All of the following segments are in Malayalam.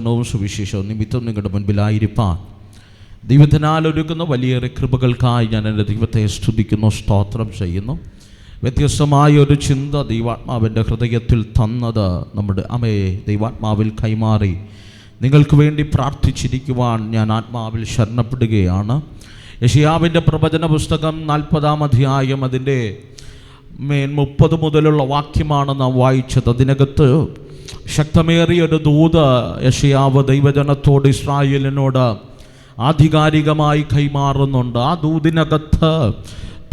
സുവിശേഷവും നിമിത്തം നിങ്ങളുടെ മുൻപിലായിരിക്കാൻ ദൈവത്തിനാൽ ഒരുക്കുന്ന വലിയേറെ കൃപകൾക്കായി ഞാൻ എൻ്റെ ദൈവത്തെ സ്തുതിക്കുന്നു, സ്തോത്രം ചെയ്യുന്നു. വ്യത്യസ്തമായ ഒരു ചിന്ത ദൈവാത്മാവിൻ്റെ ഹൃദയത്തിൽ തന്നത് നമ്മുടെ അമ്മയെ ദൈവാത്മാവിൽ കൈമാറി നിങ്ങൾക്ക് വേണ്ടി പ്രാർത്ഥിച്ചിരിക്കുവാൻ ഞാൻ ആത്മാവിൽ ശരണപ്പെടുകയാണ്. യെശയ്യാവിൻ്റെ പ്രവചന പുസ്തകം 40-ാം അധ്യായം അതിൻ്റെ 30 മുതലുള്ള വാക്യമാണ് നാം വായിച്ചത്. അതിനകത്ത് ശക്തമേറിയൊരു ദൂത് യെശയ്യാവ് ദൈവജനത്തോട്, ഇസ്രായേലിനോട് ആധികാരികമായി കൈമാറുന്നുണ്ട്. ആ ദൂതിനകത്ത്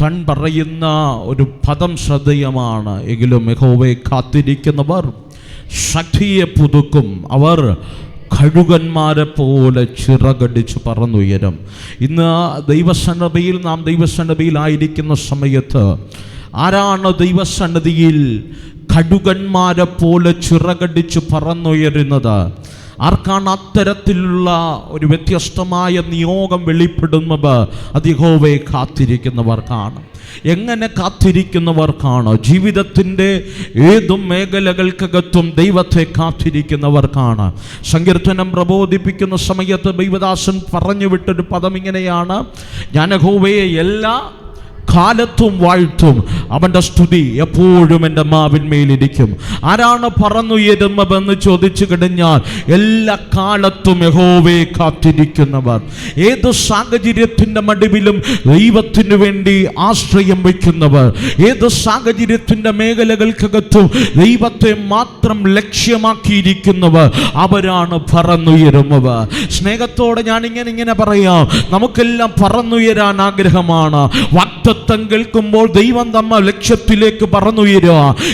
തൻ പറയുന്ന ഒരു പദം ശ്രദ്ധേയമാണ്. എങ്കിലും യഹോവയെ കാത്തിരിക്കുന്നവർ ശക്തിയെ പുതുക്കും, അവർ കഴുകന്മാരെ പോലെ ചിറകടിച്ച് പറന്നുയരും. ഇന്ന് ദൈവസന്നിധിയിൽ നാം ദൈവസന്നിധിയിലായിരിക്കുന്ന സമയത്ത് ആരാണ് ദൈവസന്നിധിയിൽ കഴുകന്മാരെ പോലെ ചിറകടിച്ച് പറന്നുയരുന്നത്? ആർക്കാണ് അത്തരത്തിലുള്ള ഒരു വ്യത്യസ്തമായ നിയോഗം വെളിപ്പെടുന്നത്? അത് യഹോവയെ കാത്തിരിക്കുന്നവർക്കാണ്. എങ്ങനെ കാത്തിരിക്കുന്നവർക്കാണ്? ജീവിതത്തിൻ്റെ ഏതും മേഖലകൾക്കകത്തും ദൈവത്തെ കാത്തിരിക്കുന്നവർക്കാണ്. സങ്കീർത്തനം പ്രബോധിപ്പിക്കുന്ന സമയത്ത് ദൈവദാസൻ പറഞ്ഞു വിട്ടൊരു പദം ഇങ്ങനെയാണ്: ഞാൻ യഹോവയെ എല്ലാ കാലത്തും വാഴ്ത്തും, അവൻ്റെ സ്തുതി എപ്പോഴും എൻ്റെ നാവിന്മേലിരിക്കും. ആരാണ് പറന്നുയരുന്നതെന്ന് ചോദിച്ചു കഴിഞ്ഞാൽ എല്ലാ കാലത്തും യഹോവയെ കാത്തിരിക്കുന്നവർ, ഏത് സാഹചര്യത്തിൻ്റെ നടുവിലും ദൈവത്തിനു വേണ്ടി ആശ്രയം വയ്ക്കുന്നവർ, ഏത് സാഹചര്യത്തിൻ്റെ മേഖലകൾക്കകത്തും ദൈവത്തെ മാത്രം ലക്ഷ്യമാക്കിയിരിക്കുന്നവർ, അവരാണ് പറന്നുയരുന്നവർ. സ്നേഹത്തോടെ ഞാൻ ഇങ്ങനെ പറയാം, നമുക്കെല്ലാം പറന്നുയരാൻ ആഗ്രഹമാണ്. വാഗ്ദത്തം കേൾക്കുമ്പോൾ ദൈവം നമ്മ ലക്ഷ്യത്തിലേക്ക് പറന്നുയരുക.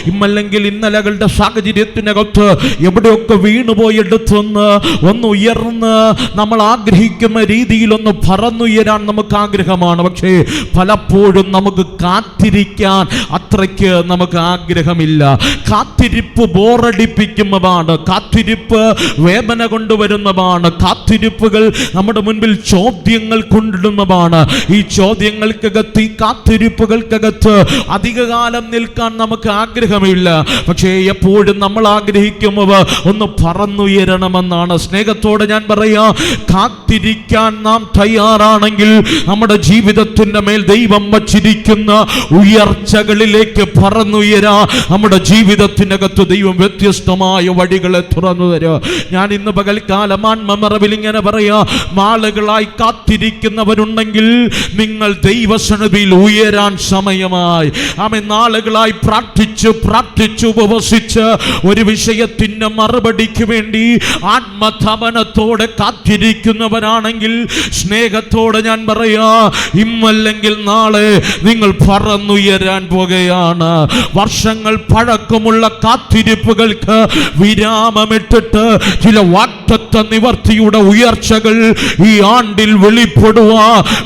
ഇന്നല്ലെങ്കിൽ ഇന്നലകളുടെ സാഹചര്യത്തിനകത്ത് എവിടെയൊക്കെ വീണുപോയെടുത്തൊന്ന് ഒന്ന് ഉയർന്ന് നമ്മൾ ആഗ്രഹിക്കുന്ന രീതിയിലൊന്ന് പറന്നുയരാൻ നമുക്ക് ആഗ്രഹമാണ്. പക്ഷേ പലപ്പോഴും നമുക്ക് കാത്തിരിക്കാൻ അത്രയ്ക്ക് നമുക്ക് ആഗ്രഹമില്ല. കാത്തിരിപ്പ് ബോറടിപ്പിക്കുന്നതാണ്, കാത്തിരിപ്പ് വേദന കൊണ്ടുവരുന്നതാണ്, കാത്തിരിപ്പുകൾ നമ്മുടെ മുൻപിൽ ചോദ്യങ്ങൾ കൊണ്ടിടുന്നതാണ്. ഈ ചോദ്യങ്ങൾക്കകത്ത്, ഈ കാത്തിരിപ്പുകൾക്കകത്ത് അധികകാലം നിൽക്കാൻ നമുക്ക് ആഗ്രഹമില്ല. പക്ഷേ എപ്പോഴും നമ്മൾ ആഗ്രഹിക്കുന്നത് ഒന്ന് പറന്നുയരണമെന്നാണ്. സ്നേഹത്തോടെ ഞാൻ പറയാം, കാത്തിരിക്കാൻ നാം തയ്യാറാണെങ്കിൽ നമ്മുടെ ജീവിതത്തിൻ്റെ മേൽ ദൈവം വച്ചിരിക്കുന്ന ഉയർച്ചകളിലേക്ക് പറന്നുയരാ. നമ്മുടെ ജീവിതത്തിനകത്ത് ദൈവം വ്യത്യസ്തമായ വഴികളെ തുറന്നു തരാ. ഞാൻ ഇന്ന് പകൽക്കാലം ആത്മമറവിൽ ഇങ്ങനെ പറയാ, നാളുകളായി കാത്തിരിക്കുന്നവരുണ്ടെങ്കിൽ നിങ്ങൾ ദൈവസന്നിധിയിൽ ഉയരാൻ സമയമായി. ആമേൻ. നാളുകളായി പ്രാർത്ഥിച്ചു ഉപവസിച്ച് ഒരു വിഷയത്തിന്റെ മറുപടിക്ക് വേണ്ടി ആത്മതപനത്തോടെ കാത്തിരിക്കുന്നവരാണെങ്കിൽ സ്നേഹത്തോടെ ഞാൻ പറയാ, ഇന്നല്ലെങ്കിൽ നാളെ നിങ്ങൾ പറന്നുയരാൻ പോകുകയാണ്. വർഷങ്ങൾ പഴക്കമുള്ള കാത്തിരിപ്പുകൾക്ക് വിരാമമിട്ടിട്ട് ചില വാഗ്ദത്ത നിവർത്തിയുടെ ഉയർച്ചകൾ ഈ ആണ്ടിൽ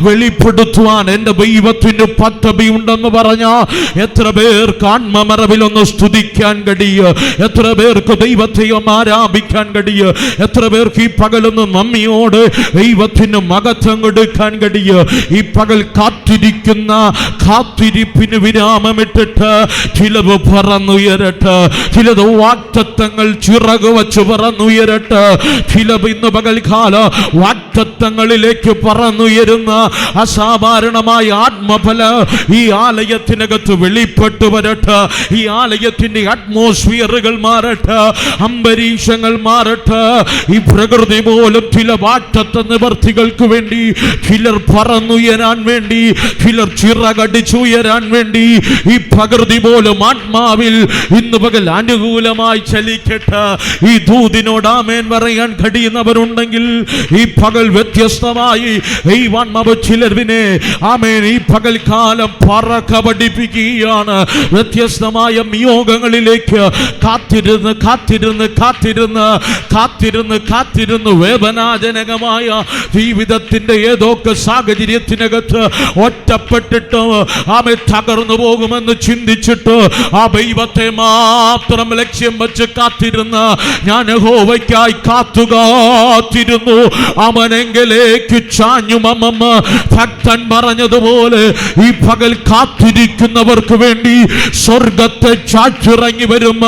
വെളിപ്പെടുത്തുവാൻ എൻ്റെ ദൈവത്തിന് പദ്ധതി ഉണ്ടെന്ന് പറഞ്ഞ എത്ര പേർക്ക് ആത്മമറവിൽ ഒന്ന് സ്തുതിക്കാൻ കഴിയുക? എത്ര പേർക്ക് ദൈവത്തെ ആരാധിക്കാൻ കഴിയുക? എത്ര പേർക്ക് ഈ പകലൊന്ന് നന്ദിയോട് ദൈവത്തിന് മഹത്വം കൊടുക്കാൻ കഴിയുക? ഈ പകൽ കാത്തിരിക്കുന്ന കാത്തിരിപ്പിന് വിരാമമിട്ടിട്ട് ചിലത് പറന്നുയരട്ടെ, ചിലത് വാഗ്ദത്തങ്ങൾ ചിറക് വച്ച് പറന്നുയരട്ടെ, ചിലത് ഇന്ന് പകൽക്കാല വാഗ്ദത്തങ്ങളിലേക്ക് പറന്നുയരുന്ന അസാധാരണമായ ആത്മഫല ഈ ആലയത്തിനകത്ത് വെളിപ്പെട്ടു വരട്ടെ. ഈ ആലയത്തിന്റെ അറ്റ്മോസ്ഫിയറുകൾ മാറട്ടെ, അന്തരീക്ഷങ്ങൾ മാറട്ടെ. ഈ പ്രകൃതി പോലും ചില വാഗ്ദത്ത നിവർത്തികൾക്ക് വേണ്ടി ചിലർ പറന്നുയരാൻ വേണ്ടി, ചിലർ ചിറകടിച്ചുയരാൻ വേണ്ടി ഈ പ്രകൃതി പോലും ആത്മാവിൽ ഇന്ന് പകൽ അനുകൂലമായി ചലിക്കട്ടെ. ഈ ദൂതിനോട് ആമേൻ പറയാൻ കഴിയുന്നവരുണ്ടെങ്കിൽ ഈ പകൽ വ്യത്യസ്തമായി ഈ വണ്ണവ ചിലർവിനെ ആമേൻ ഈ പകൽക്കാലം പറക്ക പഠിപ്പിക്കുകയാണ്. വ്യത്യസ്തമായ നിയോഗങ്ങളിലേക്ക് കാത്തിരുന്ന് വേദനാജനകമായ ജീവിതത്തിന്റെ ഏതൊക്കെ സാഹചര്യത്തിനകത്ത് ഒറ്റപ്പെട്ടിട്ട് ആമേ തകർന്നു പോകുമെന്ന് ചിന്തിച്ചിട്ട് ആ ദൈവത്തെ മാത്രം ലക്ഷ്യം വെച്ച് കാത്തിരുന്ന് ഞാൻ യഹോവയ്ക്കായി കാത്തിരുന്നു, അവൻ അവനെങ്കിലേക്ക് ചാഞ്ഞു മമ്മ. ഭക്തൻ പറഞ്ഞതുപോലെ ഈ പകൽ കാത്തിരിക്കുന്നവർക്ക് വേണ്ടി സ്വർഗത്തെ ചാച്ചിറങ്ങി വരും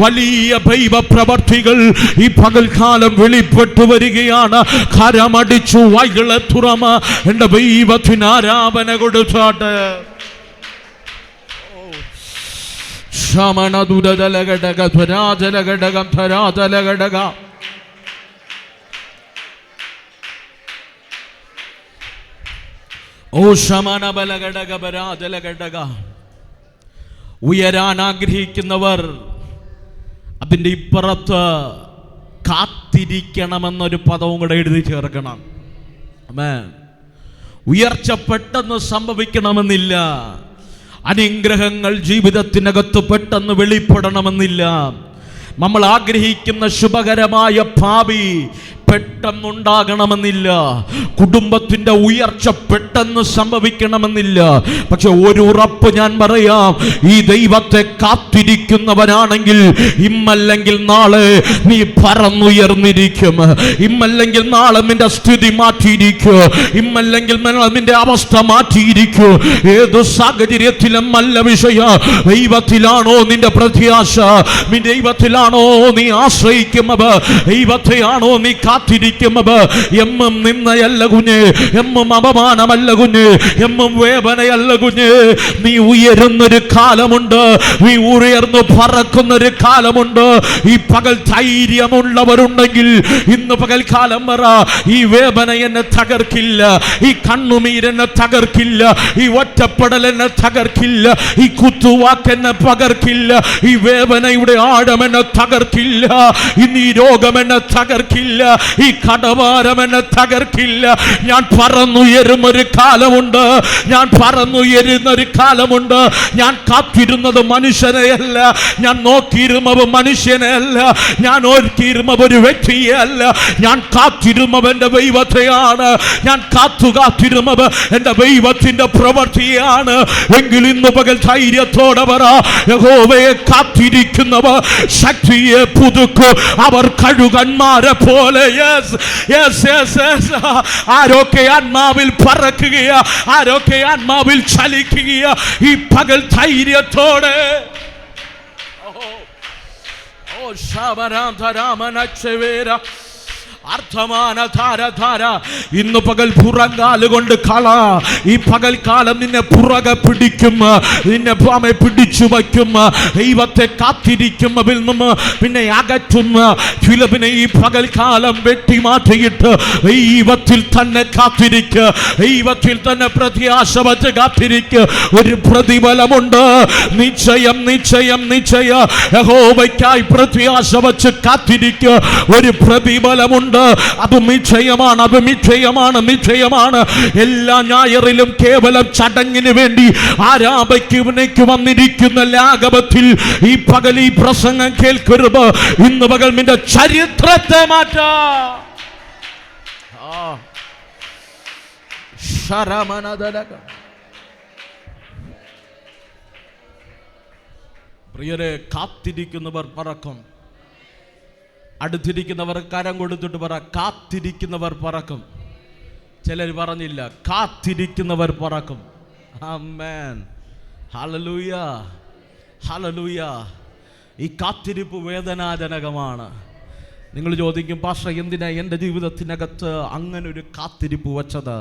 വലിയ ദൈവ പ്രവർത്തികൾ ഈ പകൽക്കാലം വെളിപ്പെട്ടു വരികയാണ്. കരമടിച്ചു വൈകളെ തുറമ എന്റെ ദൈവത്തിന് ആരാധന കൊടുത്താട്ട്. ശമനദുരതലഘടക ധരാജലഘടകം ധരാജലഘടക. ഓ ശമനബലഘടക പരാജലഘടക. ഉയരാൻ ആഗ്രഹിക്കുന്നവർ അതിൻ്റെ ഇപ്പുറത്ത് കാത്തിരിക്കണമെന്നൊരു പദവും കൂടെ എഴുതി ചേർക്കണം. ആമേൻ. ഉയർച്ച പെട്ടെന്ന് സംഭവിക്കണമെന്നില്ല. അനുഗ്രഹങ്ങൾ ജീവിതത്തിനകത്ത് പെട്ടെന്ന് വെളിപ്പെടണമെന്നില്ല. നമ്മൾ ആഗ്രഹിക്കുന്ന ശുഭകരമായ ഭാവി പെട്ടെന്നുണ്ടാകണമെന്നില്ല. കുടുംബത്തിന്റെ ഉയർച്ച പെട്ടെന്ന് സംഭവിക്കണമെന്നില്ല. പക്ഷെ ഒരു ഉറപ്പ് ഞാൻ പറയാം, ഈ ദൈവത്തെ കാത്തിരിക്കുന്നവനാണെങ്കിൽ ഇമ്മല്ലെങ്കിൽ നാളെ നീ പറന്നുയർന്നിരിക്കും. ഇമ്മല്ലെങ്കിൽ നാളെ നിന്റെ സ്ഥിതി മാറ്റിയിരിക്കും. ഇമ്മല്ലെങ്കിൽ നിന്റെ അവസ്ഥ മാറ്റിയിരിക്കും. ഏതു സാഹചര്യത്തിലും നല്ല വിഷയ ദൈവത്തിലാണോ നിന്റെ പ്രത്യാശ? ദൈവത്തിലാണോ നീ ആശ്രയിക്കുന്നത്? ദൈവത്തെയാണോ നീ കാത്തിരിക്കുന്നത്? എമ്മും നിന്നയല്ല കുഞ്ഞ്, എമ്മും അപമാനമല്ല കുഞ്ഞ്, എമ്മും വേദനയല്ല കുഞ്ഞ്. നീ ഉയരുന്നൊരു കാലമുണ്ട്, നീ ഉയർന്നു പറക്കുന്നൊരു കാലമുണ്ട്. ഈ പകൽ ധൈര്യമുള്ളവരുണ്ടെങ്കിൽ ഇന്ന് പകൽക്കാലം പറ, ഈ വേദന എന്നെ തകർക്കില്ല, ഈ കണ്ണുനീരെന്നെ തകർക്കില്ല, ഈ ഒറ്റപ്പെടൽ എന്നെ തകർക്കില്ല, ഈ കുത്തുവാക്ക് എന്നെ പകർക്കില്ല, ഈ വേദനയുടെ ആഴം എന്നെ തകർക്കില്ല, ഇന്ന് ഈ രോഗം എന്നെ തകർക്കില്ല, ഈ കടഭാരം എന്നെ തകർക്കില്ല. ഞാൻ പറന്നുയരുന്നൊരു കാലമുണ്ട്, ഞാൻ പറന്നുയരുന്നൊരു കാലമുണ്ട്. ഞാൻ കാത്തിരുന്നത് മനുഷ്യനെയല്ല, ഞാൻ നോക്കിയിരുന്നത് മനുഷ്യനെയല്ല, ഞാൻ ഓർക്കിയിരുന്നത് ഒരു വ്യക്തിയല്ല. ഞാൻ കാത്തിരുന്നത് എൻ്റെ ദൈവത്തെയാണ്. ഞാൻ കാത്തിരുന്നത് എൻ്റെ ദൈവത്തിന്റെ പ്രവൃത്തിയാണ്. എങ്കിൽ ഇന്ന് പകൽ ധൈര്യത്തോടെ പറ, യഹോവയെ കാത്തിരിക്കുന്നവർ ശക്തിയെ പുതുക്കും, അവർ കഴുകന്മാരെ പോലെ. ആരൊക്കെ ആത്മാവിൽ പറക്കുകയാ, ആരൊക്കെ ആത്മാവിൽ ചലിക്കുകയാ ഈ പകൽ ധൈര്യത്തോടെ. ഓ ശബരാമനച്ചവേര അർത്ഥമാന ധാര ധാര. ഇന്ന് പകൽ പുറങ്കാലുകൊണ്ട് കള. ഈ പകൽക്കാലം നിന്നെ പുറകെ പിടിക്കും, നിന്നെ പിടിച്ചു വയ്ക്കും. ദൈവത്തെ കാത്തിരിക്കുന്നതിൽ നിന്ന് പിന്നെ അകറ്റുന്ന ചിലവിനെ ഈ പകൽക്കാലം വെട്ടിമാറ്റിയിട്ട് ദൈവത്തിൽ തന്നെ കാത്തിരിക്കുക, ദൈവത്തിൽ തന്നെ പ്രത്യാശ വച്ച് കാത്തിരിക്കുക. ഒരു പ്രതിഫലമുണ്ട്, നിശ്ചയം നിശ്ചയം നിശ്ചയ. യഹോവയ്ക്കായി പ്രത്യാശ വച്ച് കാത്തിരിക്കുക. ഒരു പ്രതിഫലമുണ്ട്, അത് നിശ്ചയമാണ്, അത് നിശ്ചയമാണ്, നിശ്ചയമാണ്. എല്ലാ ഞായറിലും കേവലം ചടങ്ങിന് വേണ്ടി ആരാധനയ്ക്ക് വന്നിരിക്കുന്ന ലാഘവത്തിൽ ഈ പകൽ ഈ പ്രസംഗം കേൾക്കരുത്. ഇന്ന് പകൽ നിന്റെ ചരിത്രത്തെ മാറ്റാം. പ്രിയരെ, കാത്തിരിക്കുന്നവർ പറക്കും. അടുത്തിരിക്കുന്നവർ കരം കൊടുത്തിട്ട് പറ, കാത്തിരിക്കുന്നവർ പറക്കും. ചിലർ പറഞ്ഞില്ല, കാത്തിരിക്കുന്നവർ പറക്കും. ആമേൻ, ഹല്ലേലൂയ, ഹല്ലേലൂയ. ഈ കാത്തിരിപ്പ് വേദനാജനകമാണ്. നിങ്ങൾ ചോദിക്കും, പാസ്റ്റർ എന്തിനാ എൻ്റെ ജീവിതത്തിനകത്ത് അങ്ങനെ ഒരു കാത്തിരിപ്പ് വച്ചത്?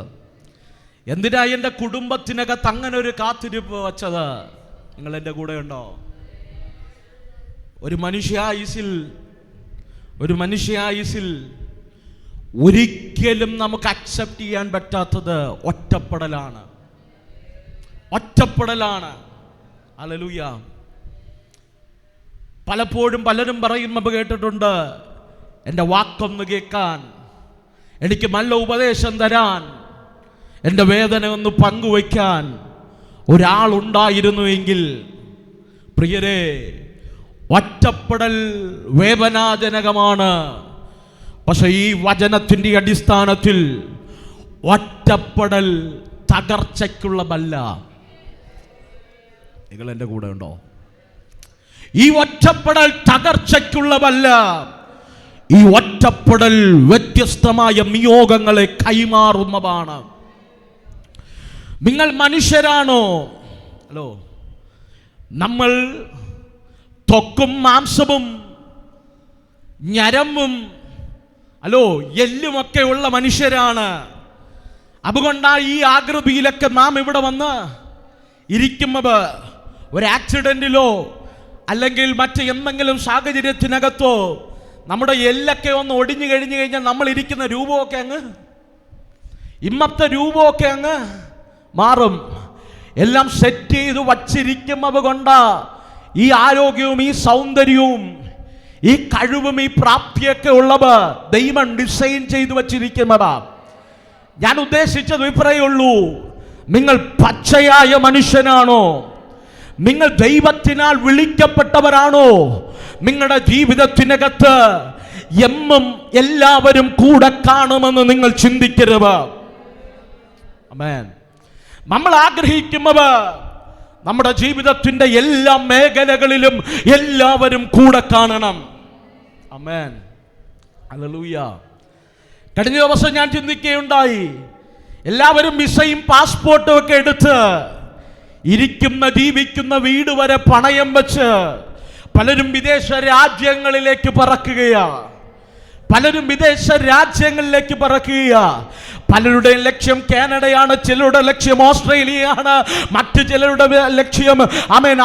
എന്തിനാ എൻ്റെ കുടുംബത്തിനകത്ത് അങ്ങനെ ഒരു കാത്തിരിപ്പ് വച്ചത്? നിങ്ങൾ എൻ്റെ കൂടെ ഉണ്ടോ? ഒരു മനുഷ്യായുസിൽ ഒരിക്കലും നമുക്ക് അക്സെപ്റ്റ് ചെയ്യാൻ പറ്റാത്തത് ഒറ്റപ്പെടലാണ്. ഹല്ലേലൂയ. പലപ്പോഴും പലരും പറയുമ്പോൾ കേട്ടിട്ടുണ്ട്, എൻ്റെ വാക്കൊന്ന് കേൾക്കാൻ, എനിക്ക് നല്ല ഉപദേശം തരാൻ, എൻ്റെ വേദന ഒന്ന് പങ്കുവയ്ക്കാൻ ഒരാളുണ്ടായിരുന്നുവെങ്കിൽ. പ്രിയരെ, ഒറ്റപ്പെടൽ വേദനാജനകമാണ്. പക്ഷെ ഈ വചനത്തിൻ്റെ അടിസ്ഥാനത്തിൽ ഒറ്റപ്പെടൽ തകർച്ചയ്ക്കുള്ളതല്ല. നിങ്ങൾ എൻ്റെ കൂടെ ഉണ്ടോ? ഈ ഒറ്റപ്പെടൽ തകർച്ചയ്ക്കുള്ളതല്ല. ഈ ഒറ്റപ്പെടൽ വ്യത്യസ്തമായ നിയോഗങ്ങളെ കൈമാറുന്നതാണ്. നിങ്ങൾ മനുഷ്യരാണോ? ഹലോ, നമ്മൾ ത്വക്കും മാംസവും ഞരമ്പും എല്ലുമൊക്കെ ഉള്ള മനുഷ്യരാണ്. അതുകൊണ്ടാണ് ഈ ആകൃതിയിലൊക്കെ നാം ഇവിടെ വന്ന് ഇരിക്കുമ്പോൾ ഒരു ആക്സിഡന്റിലോ അല്ലെങ്കിൽ മറ്റ് എന്തെങ്കിലും സാഹചര്യത്തിനകത്തോ നമ്മുടെ എല്ലൊക്കെ ഒന്ന് ഒടിഞ്ഞു കഴിഞ്ഞു കഴിഞ്ഞാൽ നമ്മൾ ഇരിക്കുന്ന രൂപമൊക്കെ അങ്ങ് ഇന്നത്തെ രൂപമൊക്കെ അങ്ങ് മാറും. എല്ലാം സെറ്റ് ചെയ്ത് വച്ചിരിക്കുന്നത് കൊണ്ടാ ഈ ആരോഗ്യവും ഈ സൗന്ദര്യവും ഈ കഴിവും ഈ പ്രാപ്തിയൊക്കെ ഉള്ളത് ദൈവം ഡിസൈൻ ചെയ്തു വച്ചിരിക്കുന്നതാ. ഞാൻ ഉദ്ദേശിച്ചത് ഇത്രയേ ഉള്ളൂ. നിങ്ങൾ പച്ചയായ മനുഷ്യനാണോ? നിങ്ങൾ ദൈവത്തിനാൽ വിളിക്കപ്പെട്ടവരാണോ? നിങ്ങളുടെ ജീവിതത്തിനകത്ത് എന്നും എല്ലാവരും കൂടെ കാണുമെന്ന് നിങ്ങൾ ചിന്തിക്കരുത്. ആമേൻ. നമ്മൾ ആഗ്രഹിക്കുന്നത് നമ്മുടെ ജീവിതത്തിന്റെ എല്ലാ മേഖലകളിലും എല്ലാവരും കൂടെ കാണണം. ആമേൻ. ഹല്ലേലൂയ. കഴിഞ്ഞ ദിവസം ഞാൻ ചിന്തിക്കുകയുണ്ടായി, എല്ലാവരും വിസയും പാസ്പോർട്ടും ഒക്കെ എടുത്ത് ജീവിക്കുന്ന വീട് വരെ പണയം വെച്ച് പലരും വിദേശ രാജ്യങ്ങളിലേക്ക് പറക്കുകയാണ്. പലരുടെയും ലക്ഷ്യം കാനഡയാണ്, ചിലരുടെ ലക്ഷ്യം ഓസ്ട്രേലിയയാണ്, മറ്റു ചിലരുടെ ലക്ഷ്യം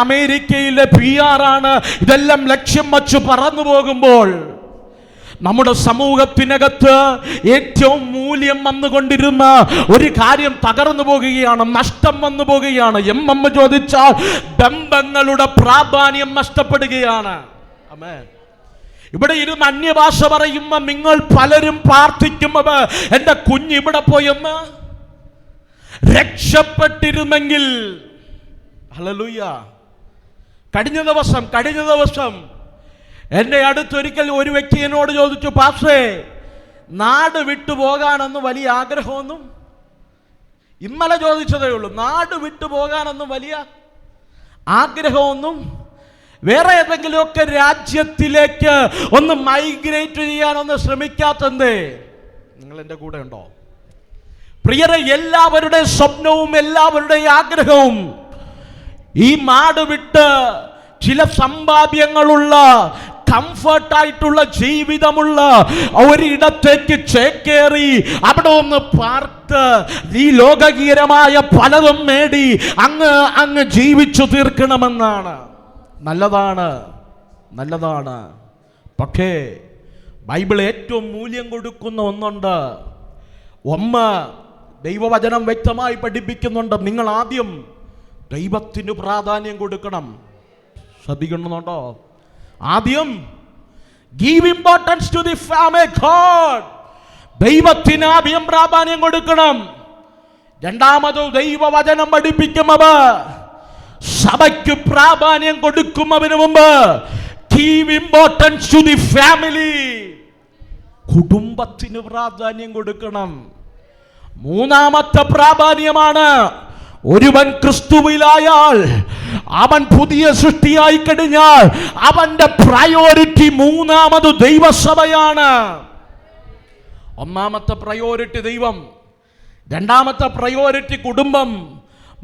അമേരിക്കയിലെ PR ആണ്. ഇതെല്ലാം ലക്ഷ്യം വച്ച് പറന്നു പോകുമ്പോൾ നമ്മുടെ സമൂഹത്തിനകത്ത് ഏറ്റവും മൂല്യം വന്നുകൊണ്ടിരുന്ന ഒരു കാര്യം തകർന്നു പോകുകയാണ്, നഷ്ടം വന്നു പോകുകയാണ്. എമ്മ ചോദിച്ചാൽ ബന്ധങ്ങളുടെ പ്രാധാന്യം നഷ്ടപ്പെടുകയാണ്. ആമേൻ. ഇവിടെ ഇരുന്ന് അന്യഭാഷ പറയുമ്പോൾ നിങ്ങൾ പലരും പ്രാർത്ഥിക്കുമ്പോൾ എൻ്റെ കുഞ്ഞ് ഇവിടെ പോയെന്ന് രക്ഷപ്പെട്ടിരുന്നെങ്കിൽ. ഹല്ലേലൂയ. കഴിഞ്ഞ ദിവസം എൻ്റെ അടുത്തൊരിക്കൽ ഒരു വ്യക്തി എന്നോട് ചോദിച്ചു, പാസ്റ്റേ, നാട് വിട്ടു പോകാനൊന്നും വലിയ ആഗ്രഹമൊന്നും, ഇന്നലെ ചോദിച്ചതേ ഉള്ളൂ, നാട് വിട്ടു പോകാനൊന്നും വലിയ ആഗ്രഹമൊന്നും, വേറെ ഏതെങ്കിലുമൊക്കെ രാജ്യത്തിലേക്ക് ഒന്ന് മൈഗ്രേറ്റ് ചെയ്യാനൊന്ന് ശ്രമിക്കാത്തന്തേ? നിങ്ങൾ എൻ്റെ കൂടെ ഉണ്ടോ? പ്രിയരെ, എല്ലാവരുടെ സ്വപ്നവും എല്ലാവരുടെ ആഗ്രഹവും ഈ നാട് വിട്ട് ചില സമ്പാദ്യങ്ങളുള്ള കംഫർട്ടായിട്ടുള്ള ജീവിതമുള്ള ഒരിടത്തേക്ക് ചേക്കേറി അവിടെ ഒന്ന് പാർത്ത് ഈ ലോകകീയമായ പലതും നേടി അങ്ങ് ജീവിച്ചു തീർക്കണമെന്നാണ്. നല്ലതാണ്. പക്ഷേ ബൈബിൾ ഏറ്റവും മൂല്യം കൊടുക്കുന്ന ഒന്നുണ്ട്. ദൈവവചനം വ്യക്തമായി പഠിപ്പിക്കുന്നുണ്ട്, നിങ്ങൾ ആദ്യം ദൈവത്തിന് പ്രാധാന്യം കൊടുക്കണം. ശ്രദ്ധിക്കുന്നുണ്ടോ? ആദ്യം give importance to the family God. ദൈവത്തിന് ആദ്യം പ്രാധാന്യം കൊടുക്കണം. രണ്ടാമത് ദൈവവചനം പഠിപ്പിക്കുന്നത് സഭയ്ക്ക് പ്രാധാന്യം കൊടുക്കുന്നതിന് മുമ്പ് give importance to the family. കുടുംബത്തിന് പ്രാധാന്യം കൊടുക്കണം. മൂന്നാമത്തെ പ്രാധാന്യമാണ്, ഒരുവൻ ക്രിസ്തുവിലായാൽ അവൻ പുതിയ സൃഷ്ടിയായി കഴിഞ്ഞാൽ അവന്റെ പ്രയോറിറ്റി മൂന്നാമത് ദൈവസഭയാണ്. ഒന്നാമത്തെ പ്രയോറിറ്റി ദൈവം, രണ്ടാമത്തെ പ്രയോറിറ്റി കുടുംബം,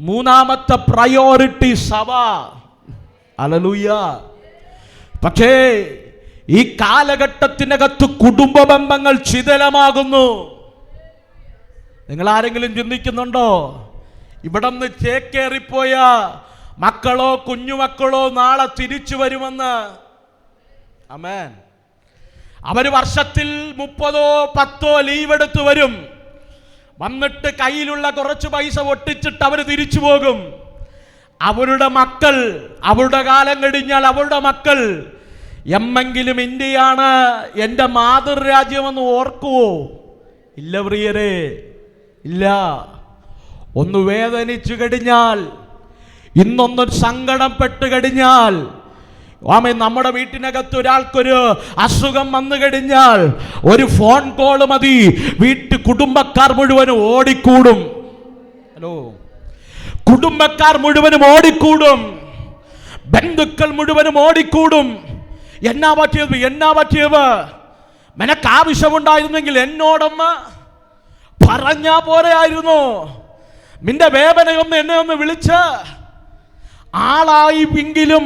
മൂന്നാമത്തെ പ്രയോറിറ്റി സഭ. ഹല്ലേലൂയ. പക്ഷേ ഈ കാലഘട്ടത്തിനകത്ത് കുടുംബ ബന്ധങ്ങൾ ശിഥിലമാകുന്നു. നിങ്ങൾ ആരെങ്കിലും ചിന്തിക്കുന്നുണ്ടോ? ഇവിടെ നിന്ന് ചേക്കേറിപ്പോയ മക്കളോ കുഞ്ഞുമക്കളോ നാളെ തിരിച്ചു വരുമെന്ന്? ആമേൻ. അവർ വർഷത്തിൽ 30-10 ലീവ് എടുത്ത് വരും. വന്നിട്ട് കയ്യിലുള്ള കുറച്ച് പൈസ ഒട്ടിച്ചിട്ട് അവർ തിരിച്ചു പോകും. അവരുടെ മക്കൾ, അവരുടെ കാലം കഴിഞ്ഞാൽ അവരുടെ മക്കൾ എന്നെങ്കിലും ഇന്ത്യയാണ് എൻ്റെ മാതൃരാജ്യമെന്ന് ഓർക്കുവോ? ഇല്ല പ്രിയരെ, ഇല്ല. ഒന്ന് വേദനിച്ചു കഴിഞ്ഞാൽ, ഇന്നൊന്ന് സങ്കടപ്പെട്ട് കഴിഞ്ഞാൽ, നമ്മുടെ വീട്ടിനകത്ത് ഒരാൾക്കൊരു അസുഖം വന്നു കഴിഞ്ഞാൽ ഒരു ഫോൺ കോൾ മതി, കുടുംബക്കാർ മുഴുവനും ഓടിക്കൂടും. ഹലോ, കുടുംബക്കാർ മുഴുവനും ഓടിക്കൂടും, ബന്ധുക്കൾ മുഴുവനും ഓടിക്കൂടും. എന്നാ പറ്റിയത്? നിനക്ക് ആവശ്യമുണ്ടായിരുന്നെങ്കിൽ എന്നോടൊന്ന് പറഞ്ഞാ പോരെയായിരുന്നു. നിന്റെ വേദനയൊന്ന് എന്നെ ഒന്ന് വിളിച്ച് ആളായി എങ്കിലും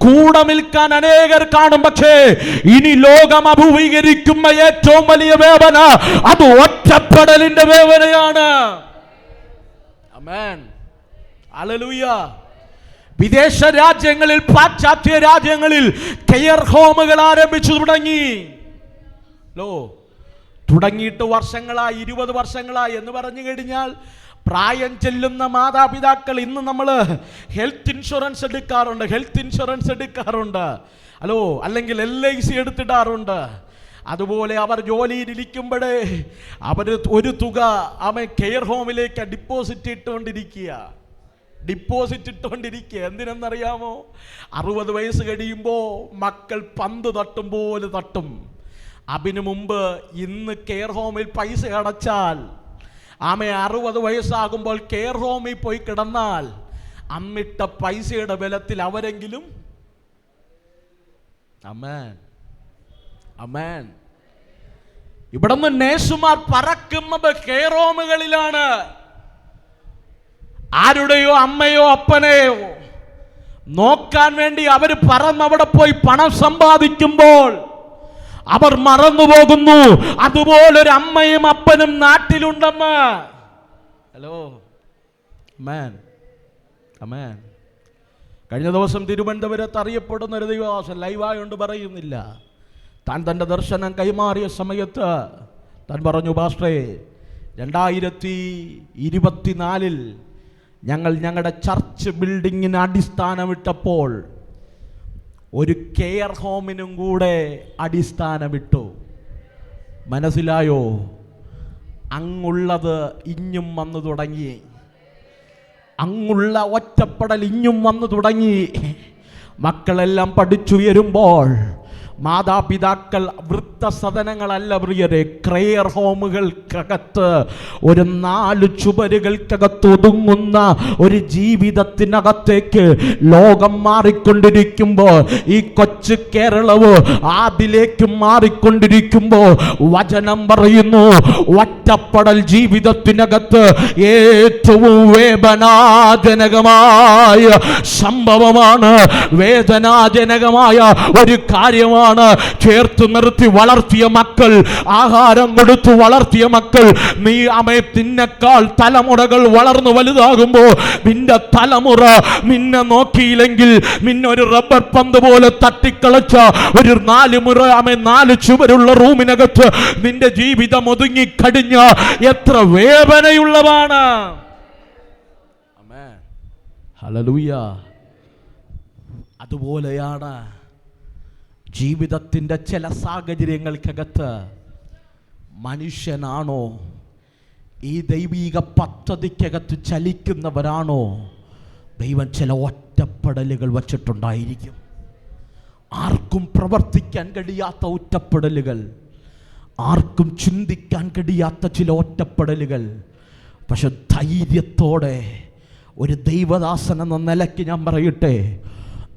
കൂടെ നിൽക്കാൻ അനേകർ കാണും. പക്ഷേ ഇനി ലോകം അഭിമുഖീകരിക്കുന്ന ഏറ്റവും വലിയ വേദന അത് ഒറ്റപ്പെടലിന്റെ വേദനയാണ്. ആമേൻ, ഹല്ലേലൂയ. വിദേശ രാജ്യങ്ങളിൽ, പാശ്ചാത്യ രാജ്യങ്ങളിൽ കെയർ ഹോമുകൾ ആരംഭിച്ചു തുടങ്ങിയിട്ട് വർഷങ്ങളായി, 20 വർഷങ്ങളായി എന്ന് പറഞ്ഞു കഴിഞ്ഞാൽ പ്രായം ചെല്ലുന്ന മാതാപിതാക്കൾ ഇന്ന് നമ്മൾ ഹെൽത്ത് ഇൻഷുറൻസ് എടുക്കാറുണ്ട്. അല്ലെങ്കിൽ LIC എടുത്തിടാറുണ്ട്. അതുപോലെ അവർ ജോലിയിലിരിക്കുമ്പോഴേ അവർ ഒരു തുക കെയർ ഹോമിലേക്ക് ഡിപ്പോസിറ്റ് ഇട്ടുകൊണ്ടിരിക്കുക. എന്തിനെന്നറിയാമോ? 60 വയസ്സ് കഴിയുമ്പോൾ മക്കൾ പന്ത് തട്ടും പോലെ തട്ടും. അതിനു മുമ്പ് ഇന്ന് കെയർ ഹോമിൽ പൈസ അടച്ചാൽ 60 വയസ്സാകുമ്പോൾ കെയർ ഹോമിൽ പോയി കിടന്നാൽ അന്നിട്ട പൈസയുടെ ബലത്തിൽ അവരെങ്കിലും അമേൻ. ഇവിടുന്ന് നേഴ്സുമാർ പറക്കുന്നത് കെയർ ഹോമുകളിലാണ്. ആരുടെയോ അമ്മയോ അപ്പനെയോ നോക്കാൻ വേണ്ടി അവർ അവിടെ പോയി പണം സമ്പാദിക്കുമ്പോൾ അവർ മറന്നുപോകുന്നു അതുപോലൊരു അമ്മയും അപ്പനും നാട്ടിലുണ്ടെന്ന്. കഴിഞ്ഞ ദിവസം തിരുവനന്തപുരത്ത് അറിയപ്പെടുന്ന ഒരു ദൈവദാസൻ ലൈവായോണ്ട് പറയുന്നില്ല, താൻ തൻ്റെ ദർശനം കൈമാറിയ സമയത്ത് താൻ പറഞ്ഞു, പാസ്റ്ററേ 2024 ഞങ്ങൾ ഞങ്ങളുടെ ചർച്ച് ബിൽഡിങ്ങിന് അടിസ്ഥാനമിട്ടപ്പോൾ ഒരു കെയർ ഹോമിനും കൂടെ അടിസ്ഥാനമിട്ടു. മനസ്സിലായോ? അങ്ങുള്ളത് ഇഞ്ഞും വന്നു തുടങ്ങി. അങ്ങുള്ള ഒറ്റപ്പെടൽ ഇഞ്ഞും വന്നു തുടങ്ങി. മക്കളെല്ലാം പഠിച്ചുയരുമ്പോൾ മാതാപിതാക്കൾ വൃദ്ധസദനങ്ങളല്ല പ്രിയരെ, കെയർ ഹോമുകൾക്കകത്ത് ഒരു 4 ചുവരുകൾക്കകത്ത് ഒതുങ്ങുന്ന ഒരു ജീവിതത്തിനകത്തേക്ക് ലോകം മാറിക്കൊണ്ടിരിക്കുമ്പോൾ, ഈ കൊച്ചു കേരളവ് അതിലേക്ക് മാറിക്കൊണ്ടിരിക്കുമ്പോൾ വചനം പറയുന്നു, ഒറ്റപ്പെടൽ ജീവിതത്തിനകത്ത് ഏറ്റവും വേദനാജനകമായ സംഭവമാണ്, വേദനാജനകമായ ഒരു കാര്യമാണ്. ചേർത്ത് നിർത്തി വളർത്തിയ മക്കൾ, ആഹാരം കൊടുത്തു വളർത്തിയ മക്കൾ, നീ നിന്നെക്കാൾ തലമുറകൾ വളർന്നു വലുതാകുമ്പോൾ നിന്റെ തലമുറ നിന്നെ നോക്കിയില്ലെങ്കിൽ നിന്നൊരു റബ്ബർ പന്ത് പോലെ തട്ടിക്കളച്ച ഒരു 4 ചുവരുള്ള റൂമിനകത്ത് നിന്റെ ജീവിതം ഒതുങ്ങിക്കഴിഞ്ഞ എത്ര വേദനയുള്ളതാണ്. ഹല്ലേലൂയ. അതുപോലെയാണ് ജീവിതത്തിൻ്റെ ചില സാഹചര്യങ്ങൾക്കകത്ത് മനുഷ്യനാണോ ഈ ദൈവിക പദ്ധതിക്കകത്ത് ചലിക്കുന്നവരാണോ ദൈവം ചില ഒറ്റപ്പെടലുകൾ വച്ചിട്ടുണ്ടായിരിക്കും. ആർക്കും പ്രവർത്തിക്കാൻ കഴിയാത്ത ഒറ്റപ്പെടലുകൾ, ആർക്കും ചിന്തിക്കാൻ കഴിയാത്ത ചില ഒറ്റപ്പെടലുകൾ. പക്ഷെ ധൈര്യത്തോടെ ഒരു ദൈവദാസൻ എന്ന നിലയ്ക്ക് ഞാൻ പറയട്ടെ,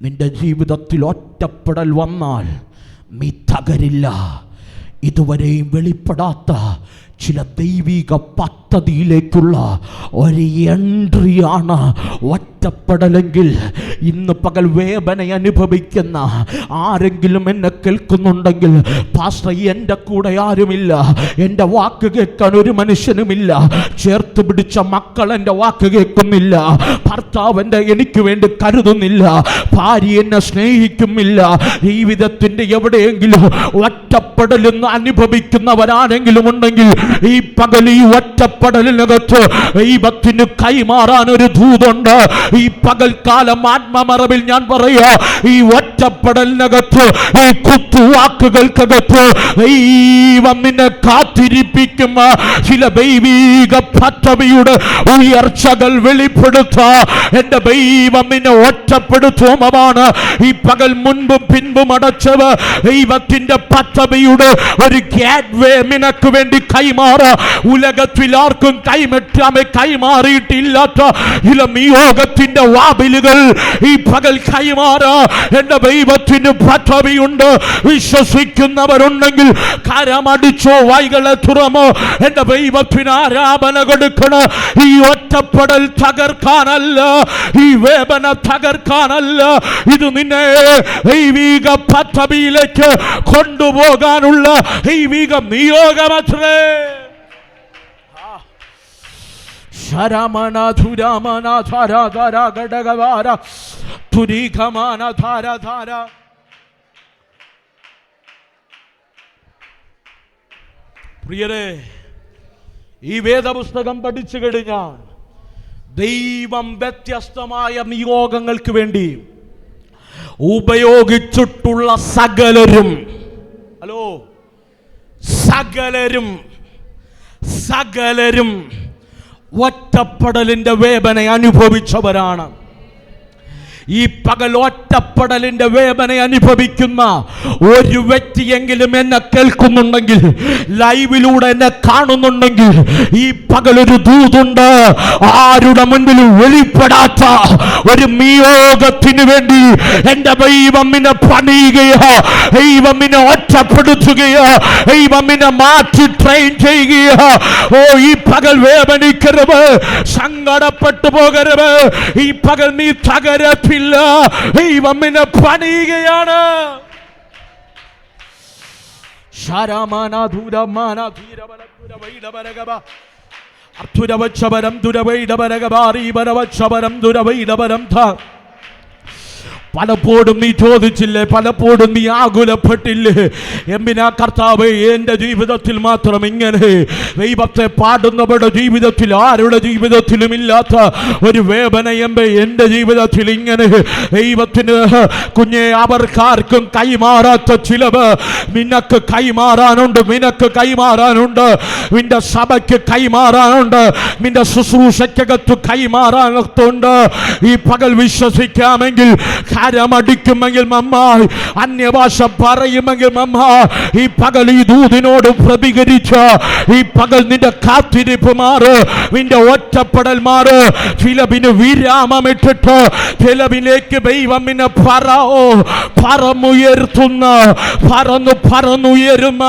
നിന്റെ ജീവിതത്തിൽ ഒറ്റപ്പെടൽ വന്നാൽ നീ തകരില്ല. ഇതുവരെയും വെളിപ്പെടാത്ത ചില ദൈവിക പദ്ധതിയിലേക്കുള്ള ഒരു എൻട്രിയാണ് ഒറ്റപ്പെടലെങ്കിൽ. ഇന്ന് പകൽ വേദന അനുഭവിക്കുന്ന ആരെങ്കിലും എന്നെ കേൾക്കുന്നുണ്ടെങ്കിൽ, പാസ്റ്റർ എൻ്റെ കൂടെ ആരുമില്ല, എൻ്റെ വാക്ക് കേൾക്കാൻ ഒരു മനുഷ്യനുമില്ല, ചേർത്ത് പിടിച്ച മക്കൾ എൻ്റെ വാക്ക് കേൾക്കുന്നില്ല, ഭർത്താവ് എനിക്ക് വേണ്ടി കരുതുന്നില്ല, ഭാര്യ എന്നെ സ്നേഹിക്കുന്നില്ല, ജീവിതത്തിൻ്റെ എവിടെയെങ്കിലും ഒറ്റപ്പെടലെന്ന് അനുഭവിക്കുന്നവരാണെങ്കിലും ഉണ്ടെങ്കിൽ ഈ പകൽ ഈ ഒറ്റപ്പെടലിനകത്ത് ദൈവത്തിന് കൈമാറാൻ ഒരു ദൂതുണ്ട്. ഈ പകൽക്കാലം ആത്മമറവിൽ ഞാൻ പറയാ, ഈ ഒറ്റപ്പെടലിനകത്ത്, ഈ കുത്തുവാക്കുകൾക്കകത്ത് ദൈവം നിന്നെ കാത്തിരിപ്പിക്കുന്ന ചില ദൈവിക പദ്ധതിയുടെ ഉയർച്ചകൾ വെളിപ്പെടുത്ത എന്റെ ദൈവം നിന്നെ ഒറ്റപ്പെടുത്തുമാണ്. ഈ പകൽ മുൻപും പിൻപും അടച്ചത് ദൈവത്തിന്റെ പദ്ധതിയുടെ ഒരു ഗേറ്റ്വേ നിനക്ക് വേണ്ടി കൈമാറ. ഉലകത്തിൽ ആർക്കും കൈമാറിയിട്ടില്ലാത്ത ചില നിയോഗത്തിന്റെ വാതിലുകൾ ഈ പകൽ പകൽ കൈമാറാ എന്റെ ദൈവത്തിന് പദ്ധതിയുണ്ട്. വിശ്വസിക്കുന്നവരുണ്ടെങ്കിൽ കരമടിച്ചോ, വൈകളെ തുറമോ, എന്റെ ദൈവത്തിന് ആരാധന കൊടുക്കണം. ഈ ഒറ്റപ്പെടൽ തകർക്കാനല്ല, ഈ വേദന തകർക്കാനല്ല, ഇത് നിന്നെ ദൈവിക പദ്ധതിയിലേക്ക് കൊണ്ടുപോകാനുള്ള ദൈവിക നിയോഗമത്രേ. പ്രിയരെ, ഈ വേദപുസ്തകം പഠിച്ചു കഴിഞ്ഞാൽ ദൈവം വ്യത്യസ്തമായ നിയോഗങ്ങൾക്ക് വേണ്ടി ഉപയോഗിച്ചിട്ടുള്ള സകലരും ഒറ്റപ്പെടലിന്റെ വേദന അനുഭവിച്ചവരാണ്. ഈ പകൽ ഒറ്റപ്പെടലിന്റെ വേദന അനുഭവിക്കുന്ന ഒരു വ്യക്തിയെങ്കിലും എന്നെ കേൾക്കുന്നുണ്ടെങ്കിൽ, ലൈവിലൂടെ എന്നെ കാണുന്നുണ്ടെങ്കിൽ, ഈ പകലൊരു ദൂതുണ്ട്. ആരുടെ മുൻപിൽ വെളിപ്പെടാത്ത ഒരു നിയോഗത്തിന് വേണ്ടി എന്റെ ദൈവം നിന്നെ പണിയുകയോ, ദൈവം നിന്നെ ഒറ്റപ്പെടുത്തുകയോ, ദൈവം നിന്നെ മാറ്റി ട്രെയിൻ ചെയ്യുകയോ. ഓ, ഈ പകൽ വേദനിക്കരുത്, സങ്കടപ്പെട്ടു പോകരുത്. ഈ പകൽ നീ തകരത്തില്ല, ദൈവം നിന്നെ പണിയുകയാണ്. പലപ്പോഴും നീ ചോദിച്ചില്ലേ, പലപ്പോഴും നീ ആകുലപ്പെട്ടില്ലേ, എന്തിനാ കർത്താവേ എൻ്റെ ജീവിതത്തിൽ മാത്രം ഇങ്ങനെ? ദൈവത്തെ പാടുന്നവരുടെ ജീവിതത്തിൽ ആരുടെ ജീവിതത്തിലും ഇല്ലാത്ത ഒരു വേദന എൻ്റെ ജീവിതത്തിൽ ഇങ്ങനെ. ദൈവത്തിന് കുഞ്ഞെ അവർക്കാർക്കും കൈമാറാത്ത ചിലവ് നിനക്ക് കൈമാറാനുണ്ട്, നിനക്ക് കൈമാറാനുണ്ട്, നിന്റെ സഭയ്ക്ക് കൈമാറാനുണ്ട്, നിന്റെ ശുശ്രൂഷയ്ക്കകത്ത് കൈമാറാനുണ്ട്. ഈ പകൽ വിശ്വസിക്കാമെങ്കിൽ, കരമടിക്കുമെങ്കിൽ നന്നായി, അന്യഭാഷ പറയുമെങ്കിൽ നന്നായി, ഈ പകൽ ഈ ദൂതിനോട് പ്രതികരിച്ച ഈ പകൽ നിന്റെ കാത്തിരിപ്പ് മാറ്, നിന്റെ ഒറ്റപ്പെടൽ മാറ്. ചിലവിന് വിരാമമിട്ടിട്ട് ചിലവിലേക്ക് ദൈവം നിന്നെ പറന്നുയർത്തുന്ന, പറന്നുയരുന്ന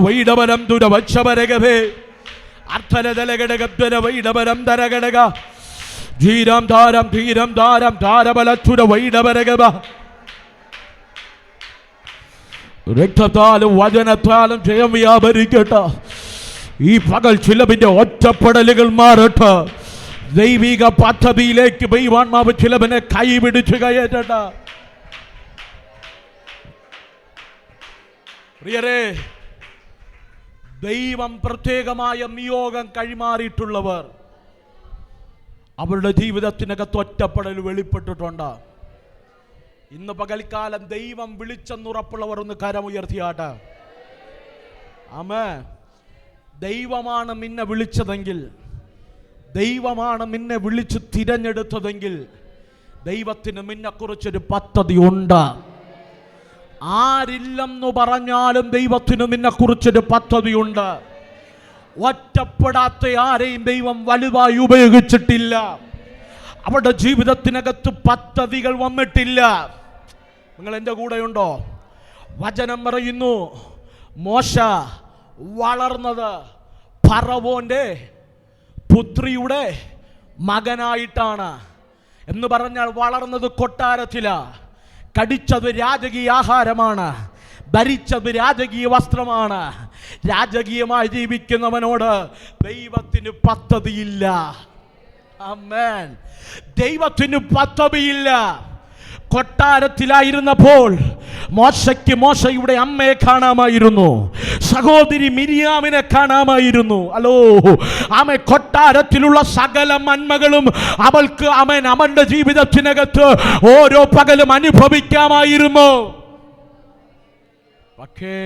വൈഡവരം ദുരവച്ചവരകവേ അർത്ഥലതലഘടകം ധരഘടക ധീരം ധാരം ധീരം ധാരം ധാരബലച്ചുര വൈഡവരകവ. രക്തത്താലും വചനത്താലും ജയം വ്യാപരിക്കട്ടെ. ഈ പകൽ ചിലവിന്റെ ഒറ്റപ്പെടലുകൾ മാറട്ടെ. ദൈവിക പദ്ധതിയിലേക്ക് ദൈവാത്മാവ് ചിലവിനെ കൈപിടിച്ച് കയറ്റട്ടെ. പ്രിയരേ, ദൈവം പ്രത്യേകമായ നിയോഗം കൈമാറിയിട്ടുള്ളവർ അവരുടെ ജീവിതത്തിനകത്ത് ഒറ്റപ്പെടൽ വെളിപ്പെട്ടിട്ടുണ്ട്. ഇന്ന് പകൽക്കാലം ദൈവം വിളിച്ചെന്നുറപ്പുള്ളവർ ഒന്ന് കരമുയർത്തിയാട്ടെ. ആമേൻ. ദൈവമാണ് നിന്നെ വിളിച്ചതെങ്കിൽ, ദൈവമാണ് നിന്നെ വിളിച്ച് തിരഞ്ഞെടുത്തതെങ്കിൽ, ദൈവത്തിന് നിന്നെക്കുറിച്ചൊരു പദ്ധതി ഉണ്ട്. ആരില്ലെന്ന് പറഞ്ഞാലും ദൈവത്തിന് നിന്നെക്കുറിച്ചൊരു പദ്ധതിയുണ്ട്. ഒറ്റപ്പെടാത്ത ആരെയും ദൈവം വലുതായി ഉപയോഗിച്ചിട്ടില്ല. അവരുടെ ജീവിതത്തിനകത്ത് പദ്ധതികൾ വന്നിട്ടില്ല. നിങ്ങൾ എൻ്റെ കൂടെയുണ്ടോ? വചനം പറയുന്നു, മോശ വളർന്നത് ഫറവോന്റെ പുത്രിയുടെ മകനായിട്ടാണ്. എന്ന് പറഞ്ഞാൽ വളർന്നത് കൊട്ടാരത്തിലാ, കടിച്ചത് രാജകീയ ആഹാരമാണ്, ധരിച്ചത് രാജകീയ വസ്ത്രമാണ്. രാജകീയമായി ജീവിക്കുന്നവനോട് ദൈവത്തിന് പദ്ധതിയില്ല. ആമേൻ. ദൈവത്തിന് പദ്ധതിയില്ല. കൊട്ടാരത്തിലായിരുന്നപ്പോൾ മോശയ്ക്ക് മോശയുടെ അമ്മയെ കാണാമായിരുന്നു, സഹോദരി മിരിയാമിനെ കാണാമായിരുന്നു. അല്ലോ, ആമേ, കൊട്ടാരത്തിലുള്ള സകല നന്മകളും അവൾക്ക് അവന്റെ ജീവിതത്തിനകത്ത് ഓരോ പകലും അനുഭവിക്കാമായിരുന്നു. പക്ഷേ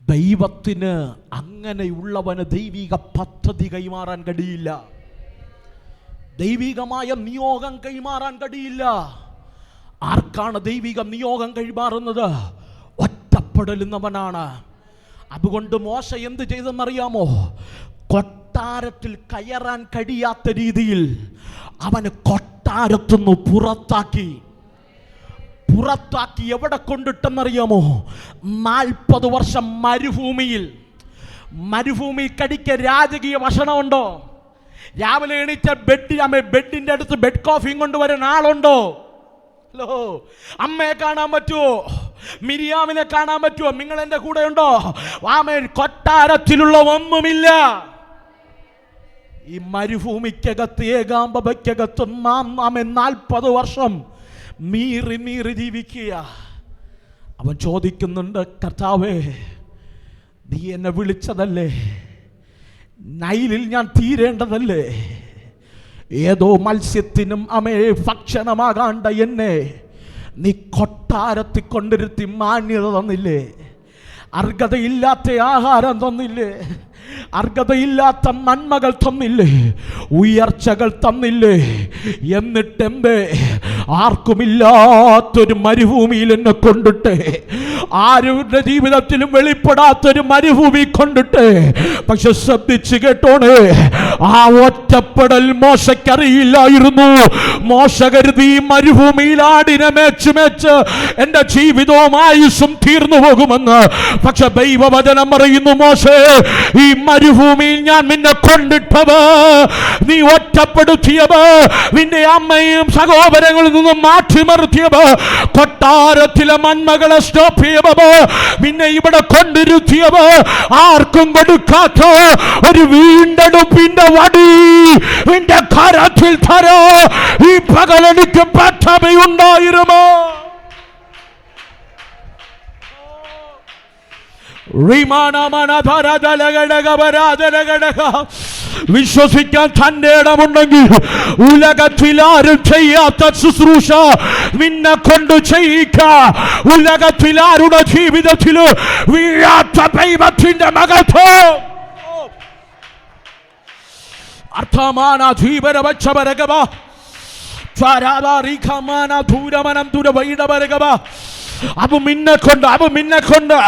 ദൈവത്തിന് അങ്ങനെയുള്ളവന് ദൈവിക പദ്ധതി കൈമാറാൻ കഴിയില്ല, ദൈവികമായ നിയോഗം കൈമാറാൻ കഴിയില്ല. ആർക്കാണ് ദൈവിക നിയോഗം കൈമാറുന്നത്? ഒറ്റപ്പെടുന്നവനാണ്. അതുകൊണ്ട് മോശ എന്ത് ചെയ്തെന്നറിയാമോ? കൊട്ടാരത്തിൽ കയറാൻ കഴിയാത്ത രീതിയിൽ അവന് കൊട്ടാരത്തുനിന്ന് പുറത്താക്കി എവിടെ കൊണ്ടിട്ടെന്നറിയാമോ? 40 വർഷം മരുഭൂമിയിൽ കടിക്ക രാജകീയ ഭക്ഷണമുണ്ടോ? രാവിലെ എണീച്ച ബെഡിന്റെ അടുത്ത് ബെഡ് കോഫിയും കൊണ്ടുവരാൻ ആളുണ്ടോ? ഹലോ, അമ്മയെ കാണാൻ പറ്റുമോ? മിരിയാമിനെ കാണാൻ പറ്റുമോ? നിങ്ങൾ എൻ്റെ കൂടെ ഉണ്ടോ? ആമേൻ. കൊട്ടാരത്തിലുള്ള ഒന്നുമില്ല. ഈ മരുഭൂമിക്കകത്ത് ഏകാന്തതയ്ക്കകത്ത് 40 വർഷം മീറി ജീവിക്കുക. അവൻ ചോദിക്കുന്നുണ്ട്, കർത്താവേ, നീ എന്നെ വിളിച്ചതല്ലേ? നൈലിൽ ഞാൻ തീരേണ്ടതല്ലേ? ഏതോ മത്സ്യത്തിനും ഭക്ഷണമാകാണ്ട എന്നെ നീ കൊട്ടാരത്തിൽ കൊണ്ടിരുത്തി മാന്യത തന്നില്ലേ? അർഹതയില്ലാത്ത ആഹാരം തന്നില്ലേ? അർഹതയില്ലാത്ത നന്മകൾ തന്നില്ലേ? ഉയർച്ചകൾ തന്നില്ലേ? എന്നിട്ടെന്തേ ആർക്കുമില്ലാത്തൊരു മരുഭൂമിയിൽ എന്നെ കൊണ്ടിട്ട്, ആരുടെ ജീവിതത്തിലും വെളിപ്പെടാത്തൊരു മരുഭൂമി കൊണ്ടിട്ട്. പക്ഷെ ശ്രദ്ധിച്ച് കേട്ടോണേ, ആ ഒറ്റപ്പെടൽ മോശക്കറിയില്ലായിരുന്നു. മോശ കരുതി മരുഭൂമിയിൽ ആടിനെ മേച്ച് എന്റെ ജീവിതവും ആയുസ്സും തീർന്നു പോകുമെന്ന്. പക്ഷെ ദൈവവചനം പറയുന്നു, മോശേ, ഈ മരുഭൂമിയിൽ ഞാൻ നിന്നെ കൊണ്ടിട്ടത്, നീ ഒറ്റപ്പെടുത്തിയത്, നിന്റെ അമ്മയും സഹോദരങ്ങളിൽ നിന്നും മാറ്റിമറിയത്, കൊട്ടാരത്തിലെ നന്മകളെ സ്റ്റോപ്പ് ചെയ്തത്, നിന്നെ ഇവിടെ കൊണ്ടിരുത്തിയത്, ആർക്കും കൊടുക്കാത്ത ഒരു വീണ്ടെടുപ്പിന്റെ വടി നിന്റെ കരത്തിൽ തരോ. ഈ പകലെനിക്ക് പദ്ധതിയുണ്ടായിരുമോ? വിശ്വസിക്കാൻ തന്റെ ഇടമുണ്ടെങ്കിൽ ഉലകത്തിൽ ആരും ചെയ്യാത്ത ശുശ്രൂഷ നിന്നെ കൊണ്ട് ചെയ്യിക്കാം. ഉലകത്തിൽ ആരുടെ ജീവിതത്തിൽ വീഴാത്ത ദൈവത്തിന്റെ മകത്വം. അർത്ഥമാന ധീപര വച്ചവരകവ ധൂരമനം ദുരവൈടവരകവ. അവ മിന്നെ കൊണ്ട്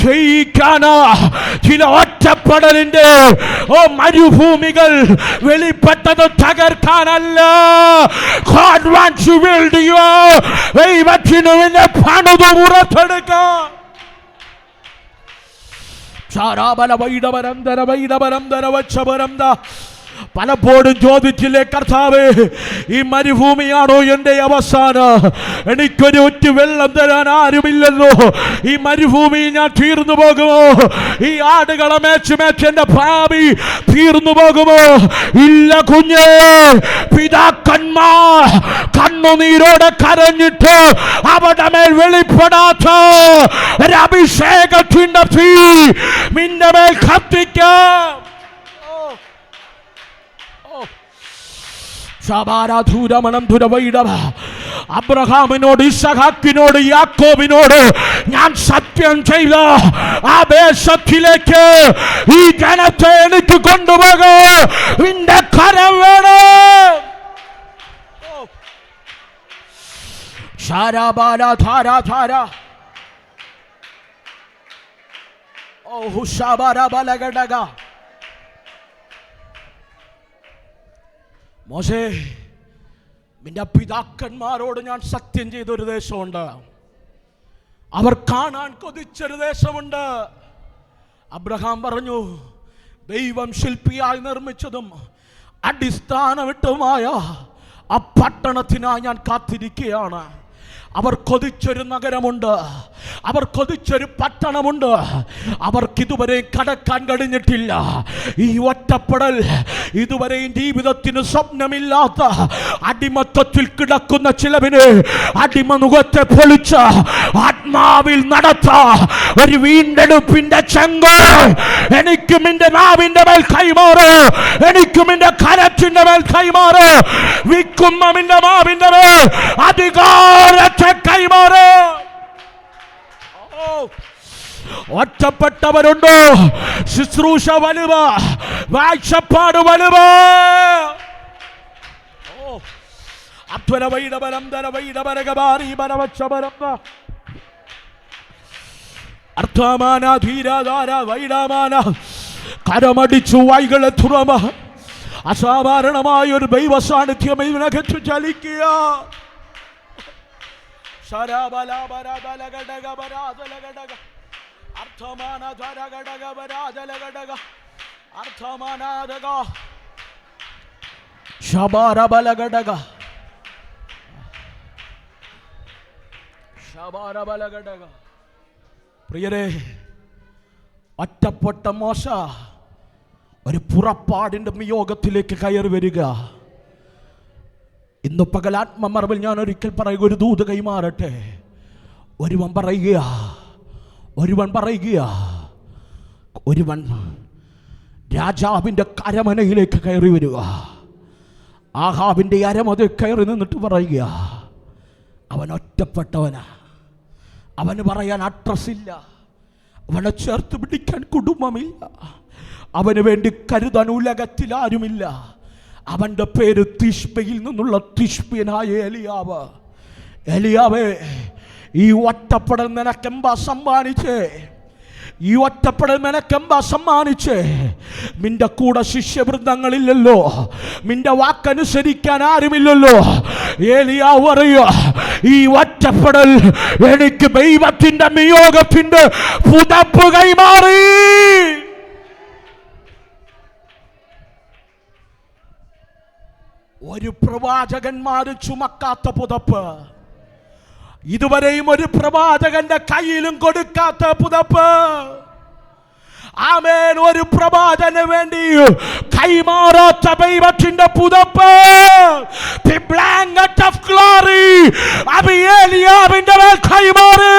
ജയിക്കാനാ ചില ഒറ്റപ്പെടലിന്റെ മരുഭൂമികൾ വെളിപ്പെട്ടത് തകർക്കാനല്ല. God wants to build you. ദൈവത്തിന് നിന്നെ പണിതു പുറത്തെടുക്കാൻ. പലപ്പോഴും ചോദിച്ചില്ലേ, കർത്താവേ, ഈ മരുഭൂമിയാണോ എൻ്റെ അവസാനം? എനിക്കൊരു ഒറ്റ വെള്ളം തരാൻ ആരുമില്ലല്ലോ. ഈ മരുഭൂമിയിൽ ഞാൻ തീർന്നു പോകുമോ? ഈ ആടുകളെ മേച്ച് എൻ്റെ ഭാവി തീർന്നു പോകുമോ? ഇല്ല കുഞ്ഞേ, പിതാക്കന്മാർ കണ്ണുനീരോടെ കരഞ്ഞിട്ട് അവിടെ മേൽ വെളിപ്പെടാത്ത ഒരു അഭിഷേകത്തിന്റെ തീ നിന്റെ മേൽ കത്തിക്കാം. അബ്രഹാമിനോട്, ഇസഹാക്കിനോട്, യാക്കോബിനോട് ഞാൻ സത്യം ചെയ്ത ആ ദേശത്തിലേക്ക് ഈ ജനത്തെ എനിക്ക് കൊണ്ടുപോകോ. നിന്റെ കരം വേണം. മോശേ, നിന്റെ പിതാക്കന്മാരോട് ഞാൻ സത്യം ചെയ്തൊരു ദേശമുണ്ട്, അവർ കാണാൻ കൊതിച്ചൊരു ദേശമുണ്ട്. അബ്രഹാം പറഞ്ഞു, ദൈവം ശില്പിയായി നിർമ്മിച്ചതും അടിസ്ഥാനമിട്ടുമായ ആ പട്ടണത്തിനായി ഞാൻ കാത്തിരിക്കുകയാണ്. അവർ കൊതിച്ചൊരു നഗരമുണ്ട്, അവർ കൊതിച്ചൊരു പട്ടണമുണ്ട്, അവർക്കിതുവരെ കടക്കാൻ കഴിഞ്ഞിട്ടില്ല. ഈ ഒറ്റപ്പെടൽ, ഇതുവരെയും ജീവിതത്തിന് സ്വപ്നമില്ലാത്ത അടിമത്തത്തിൽ കിടക്കുന്ന ചിലവിന് അടിമനുഖത്തെ പൊളിച്ച ആത്മാവിൽ നടത്ത ഒരു വീണ്ടെടുപ്പിന്റെ ചെങ്കോ എനിക്കും എന്റെ നാവിന്റെ മേൽ കൈമാറ്, എനിക്കും എന്റെ കരത്തിന്റെ മേൽ കൈമാറ്, വിൽക്കുന്ന നിന്റെ നാവിന്റെ മേൽ അധികാരത്തെ കൈമാറ്. ഒറ്റപ്പെട്ടവരുണ്ടോ? ശുശ്രൂഷ വലുവ, വാഴ്ചപ്പാട് വലുവ. അധ്വര വൈഡപരം ധര വൈഡപരകബാരി ബലവച്ചപരം അർത്ഥമാന ധീരധാര വൈഡമാന കരമടിച്ചു വായ്കളെ തുറമ. അസാധാരണമായ ഒരു ദൈവ സാന്നിധ്യം ഇതിനകത്ത് ചലിക്കുക. പ്രിയരെ, ഒറ്റപ്പെട്ട മോശ ഒരു പുറപ്പാടിന്റെ നിയോഗത്തിലേക്ക് കയറി വരിക. ഇന്ന് പകൽ ആത്മമറവിൽ ഞാൻ ഒരിക്കൽ പറയുക, ഒരു ദൂത് കൈമാറട്ടെ. ഒരുവൻ രാജാവിൻ്റെ അരമനയിലേക്ക് കയറി വരിക. ആഹാബിൻ്റെ അരമനയിൽ കയറി നിന്നിട്ട് പറയുക, അവൻ ഒറ്റപ്പെട്ടവനാ, അവന് പറയാൻ അഡ്രസ് ഇല്ല, അവനെ ചേർത്ത് പിടിക്കാൻ കുടുംബമില്ല, അവന് വേണ്ടി കരുതാൻ ഉലകത്തിൽ ആരുമില്ല. അവൻ്റെ പേര് തിഷ്പയിൽ നിന്നുള്ള തിഷ്പ്യനായ എലിയാവ്. എലിയാവേ, ഈ ഒറ്റപ്പെടൽ നിനക്കെമ്പാ സമ്മാനിച്ചേ? ഈ ഒറ്റപ്പെടൽ നിനക്കെമ്പാ സമ്മാനിച്ചേ? നിന്റെ കൂടെ ശിഷ്യവൃന്ദങ്ങളില്ലല്ലോ, നിന്റെ വാക്കനുസരിക്കാൻ ആരുമില്ലല്ലോ. ഏലിയാവ് പറയോ, ഈ ഒറ്റപ്പെടൽ എനിക്ക് ദൈവത്തിന്റെ നിയോഗത്തിന്റെ പുതപ്പ് കൈമാറി. ഒരു പ്രവാചകന്മാര് ചുമക്കാത്ത പുതപ്പ്, ഇതുവരെയും ഒരു പ്രവാചകന്റെ കയ്യിലും കൊടുക്കാത്ത പുതപ്പ്. ആമേൻ. ഒരു പ്രവാചകന് വേണ്ടി കൈമാറാത്ത ദൈവത്തിന്റെ പുതപ്പ്, the blanket of glory, അത് ഏലിയാവിന്റെ മേൽ കൈമാറി.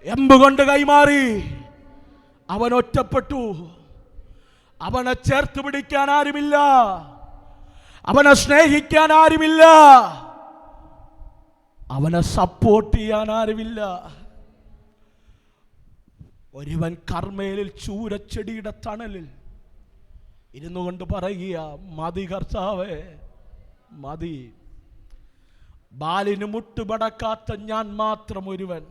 എമ്പുകൊണ്ട് കൈമാറി. അവൻ ഒറ്റപ്പെട്ടു. അവനെ ചേർത്ത് പിടിക്കാൻ ആരുമില്ല, അവനെ സ്നേഹിക്കാൻ ആരുമില്ല, അവനെ സപ്പോർട്ട് ചെയ്യാൻ ആരുമില്ല. ഒരുവൻ കർമ്മേലിൽ ചൂരച്ചെടിയുടെ തണലിൽ ഇരുന്നു കൊണ്ട് പറയുക, മതി കർത്താവേ, മതി. ബാലിന് മുട്ടുപടക്കാത്ത ഞാൻ മാത്രം ഒരുവൻ,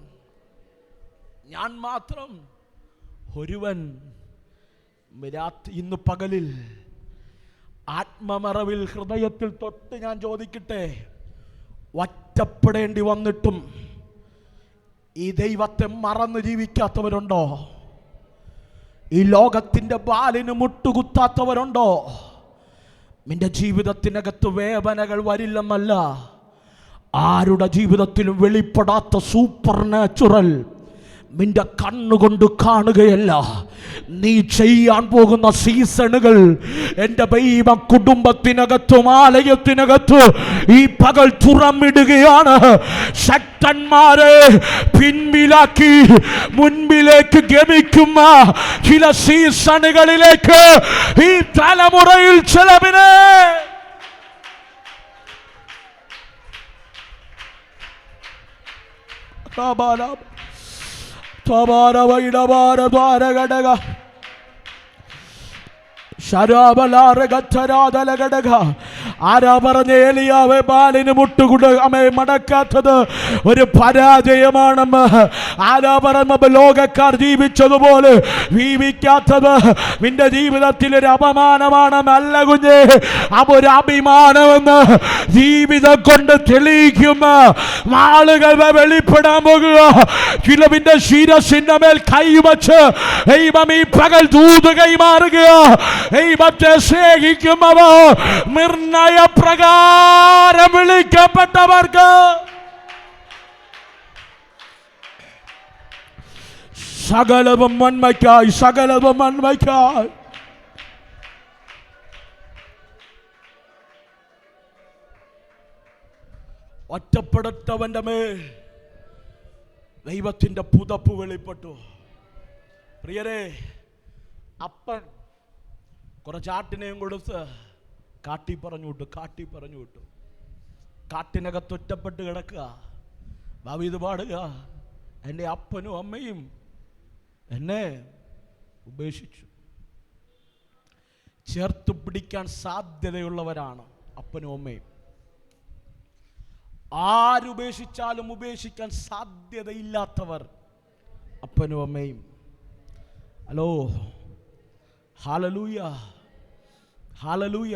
ഇന്ന് പകലിൽ ആത്മമറവിൽ ഹൃദയത്തിൽ തൊട്ട് ഞാൻ ചോദിക്കട്ടെ, ഒറ്റപ്പെടേണ്ടി വന്നിട്ടും ഈ ദൈവത്തെ മറന്ന് ജീവിക്കാത്തവരുണ്ടോ? ഈ ലോകത്തിൻ്റെ ബാലിന് മുട്ടുകുത്താത്തവരുണ്ടോ? നിന്റെ ജീവിതത്തിനകത്ത് വേദനകൾ വരില്ലെന്നല്ല, ആരുടെ ജീവിതത്തിലും വെളിപ്പെടാത്ത സൂപ്പർ നാച്ചുറൽ നിന്റെ കണ്ണുകൊണ്ട് കാണുകയല്ല, നീ ചെയ്യാൻ പോകുന്ന സീസണുകൾ എൻ്റെ ദൈവ കുടുംബത്തിനകത്തും ആലയത്തിനകത്ത് ഈ പകൽ തുറന്നിടുകയാണ്. ശക്തന്മാരെ പിൻപിലാക്കി മുൻപിലേക്ക് ഗമിക്കുന്ന ചില സീസണുകളിലേക്ക് ഈ തലമുറയിൽ ചിലവിനെ ആരാ പറഞ്ഞ ഏലിയാവേ ബാലിന് മടക്കാത്തത് ഒരു പരാജയമാണെന്ന്? ആരാ പറഞ്ഞ ലോകക്കാർ ജീവിച്ചതുപോലെ ജീവിക്കാത്തത് നിന്റെ ജീവിതത്തിൽ ഒരു അപമാനമാണെന്ന്? അല്ല കുഞ്ഞേ, അതൊരു അഭിമാനമെന്ന് ജീവിതം കൊണ്ട് തെളിയിക്കുന്ന ആളുകൾ വെളിപ്പെടാൻ പോകുക. ചിലവിന്റെ ശിരസിന്റെ മേൽ കൈവച്ച് ദൈവം ഈ പകൽ ദൂത് കൈമാറുക. ദൈവത്തെ സ്നേഹിക്കുന്നവർ നിർണയ പ്രകാരം വിളിക്കപ്പെട്ടവർക്ക് സകലവും നന്മയ്ക്കായി, സകലവും നന്മയ്ക്കായി. ഒറ്റപ്പെടുത്തവന്റെ മേൽ ദൈവത്തിന്റെ പുതപ്പ് വെളിപ്പെട്ടു. പ്രിയരെ, അപ്പൻ കുറച്ചാട്ടിനെയും കൊടുത്ത് കാട്ടി പറഞ്ഞു വിട്ടു. കാട്ടിനകത്ത് ഒറ്റപ്പെട്ട് കിടക്കുക. ഭാവിത് പാടുക, എൻ്റെ അപ്പനും അമ്മയും എന്നെ ഉപേക്ഷിച്ചു. ചേർത്ത് പിടിക്കാൻ സാധ്യതയുള്ളവരാണ് അപ്പനും അമ്മയും. ആരുപേക്ഷിച്ചാലും ഉപേക്ഷിക്കാൻ സാധ്യതയില്ലാത്തവർ അപ്പനും അമ്മയും. Hello, hallelujah, hallelujah.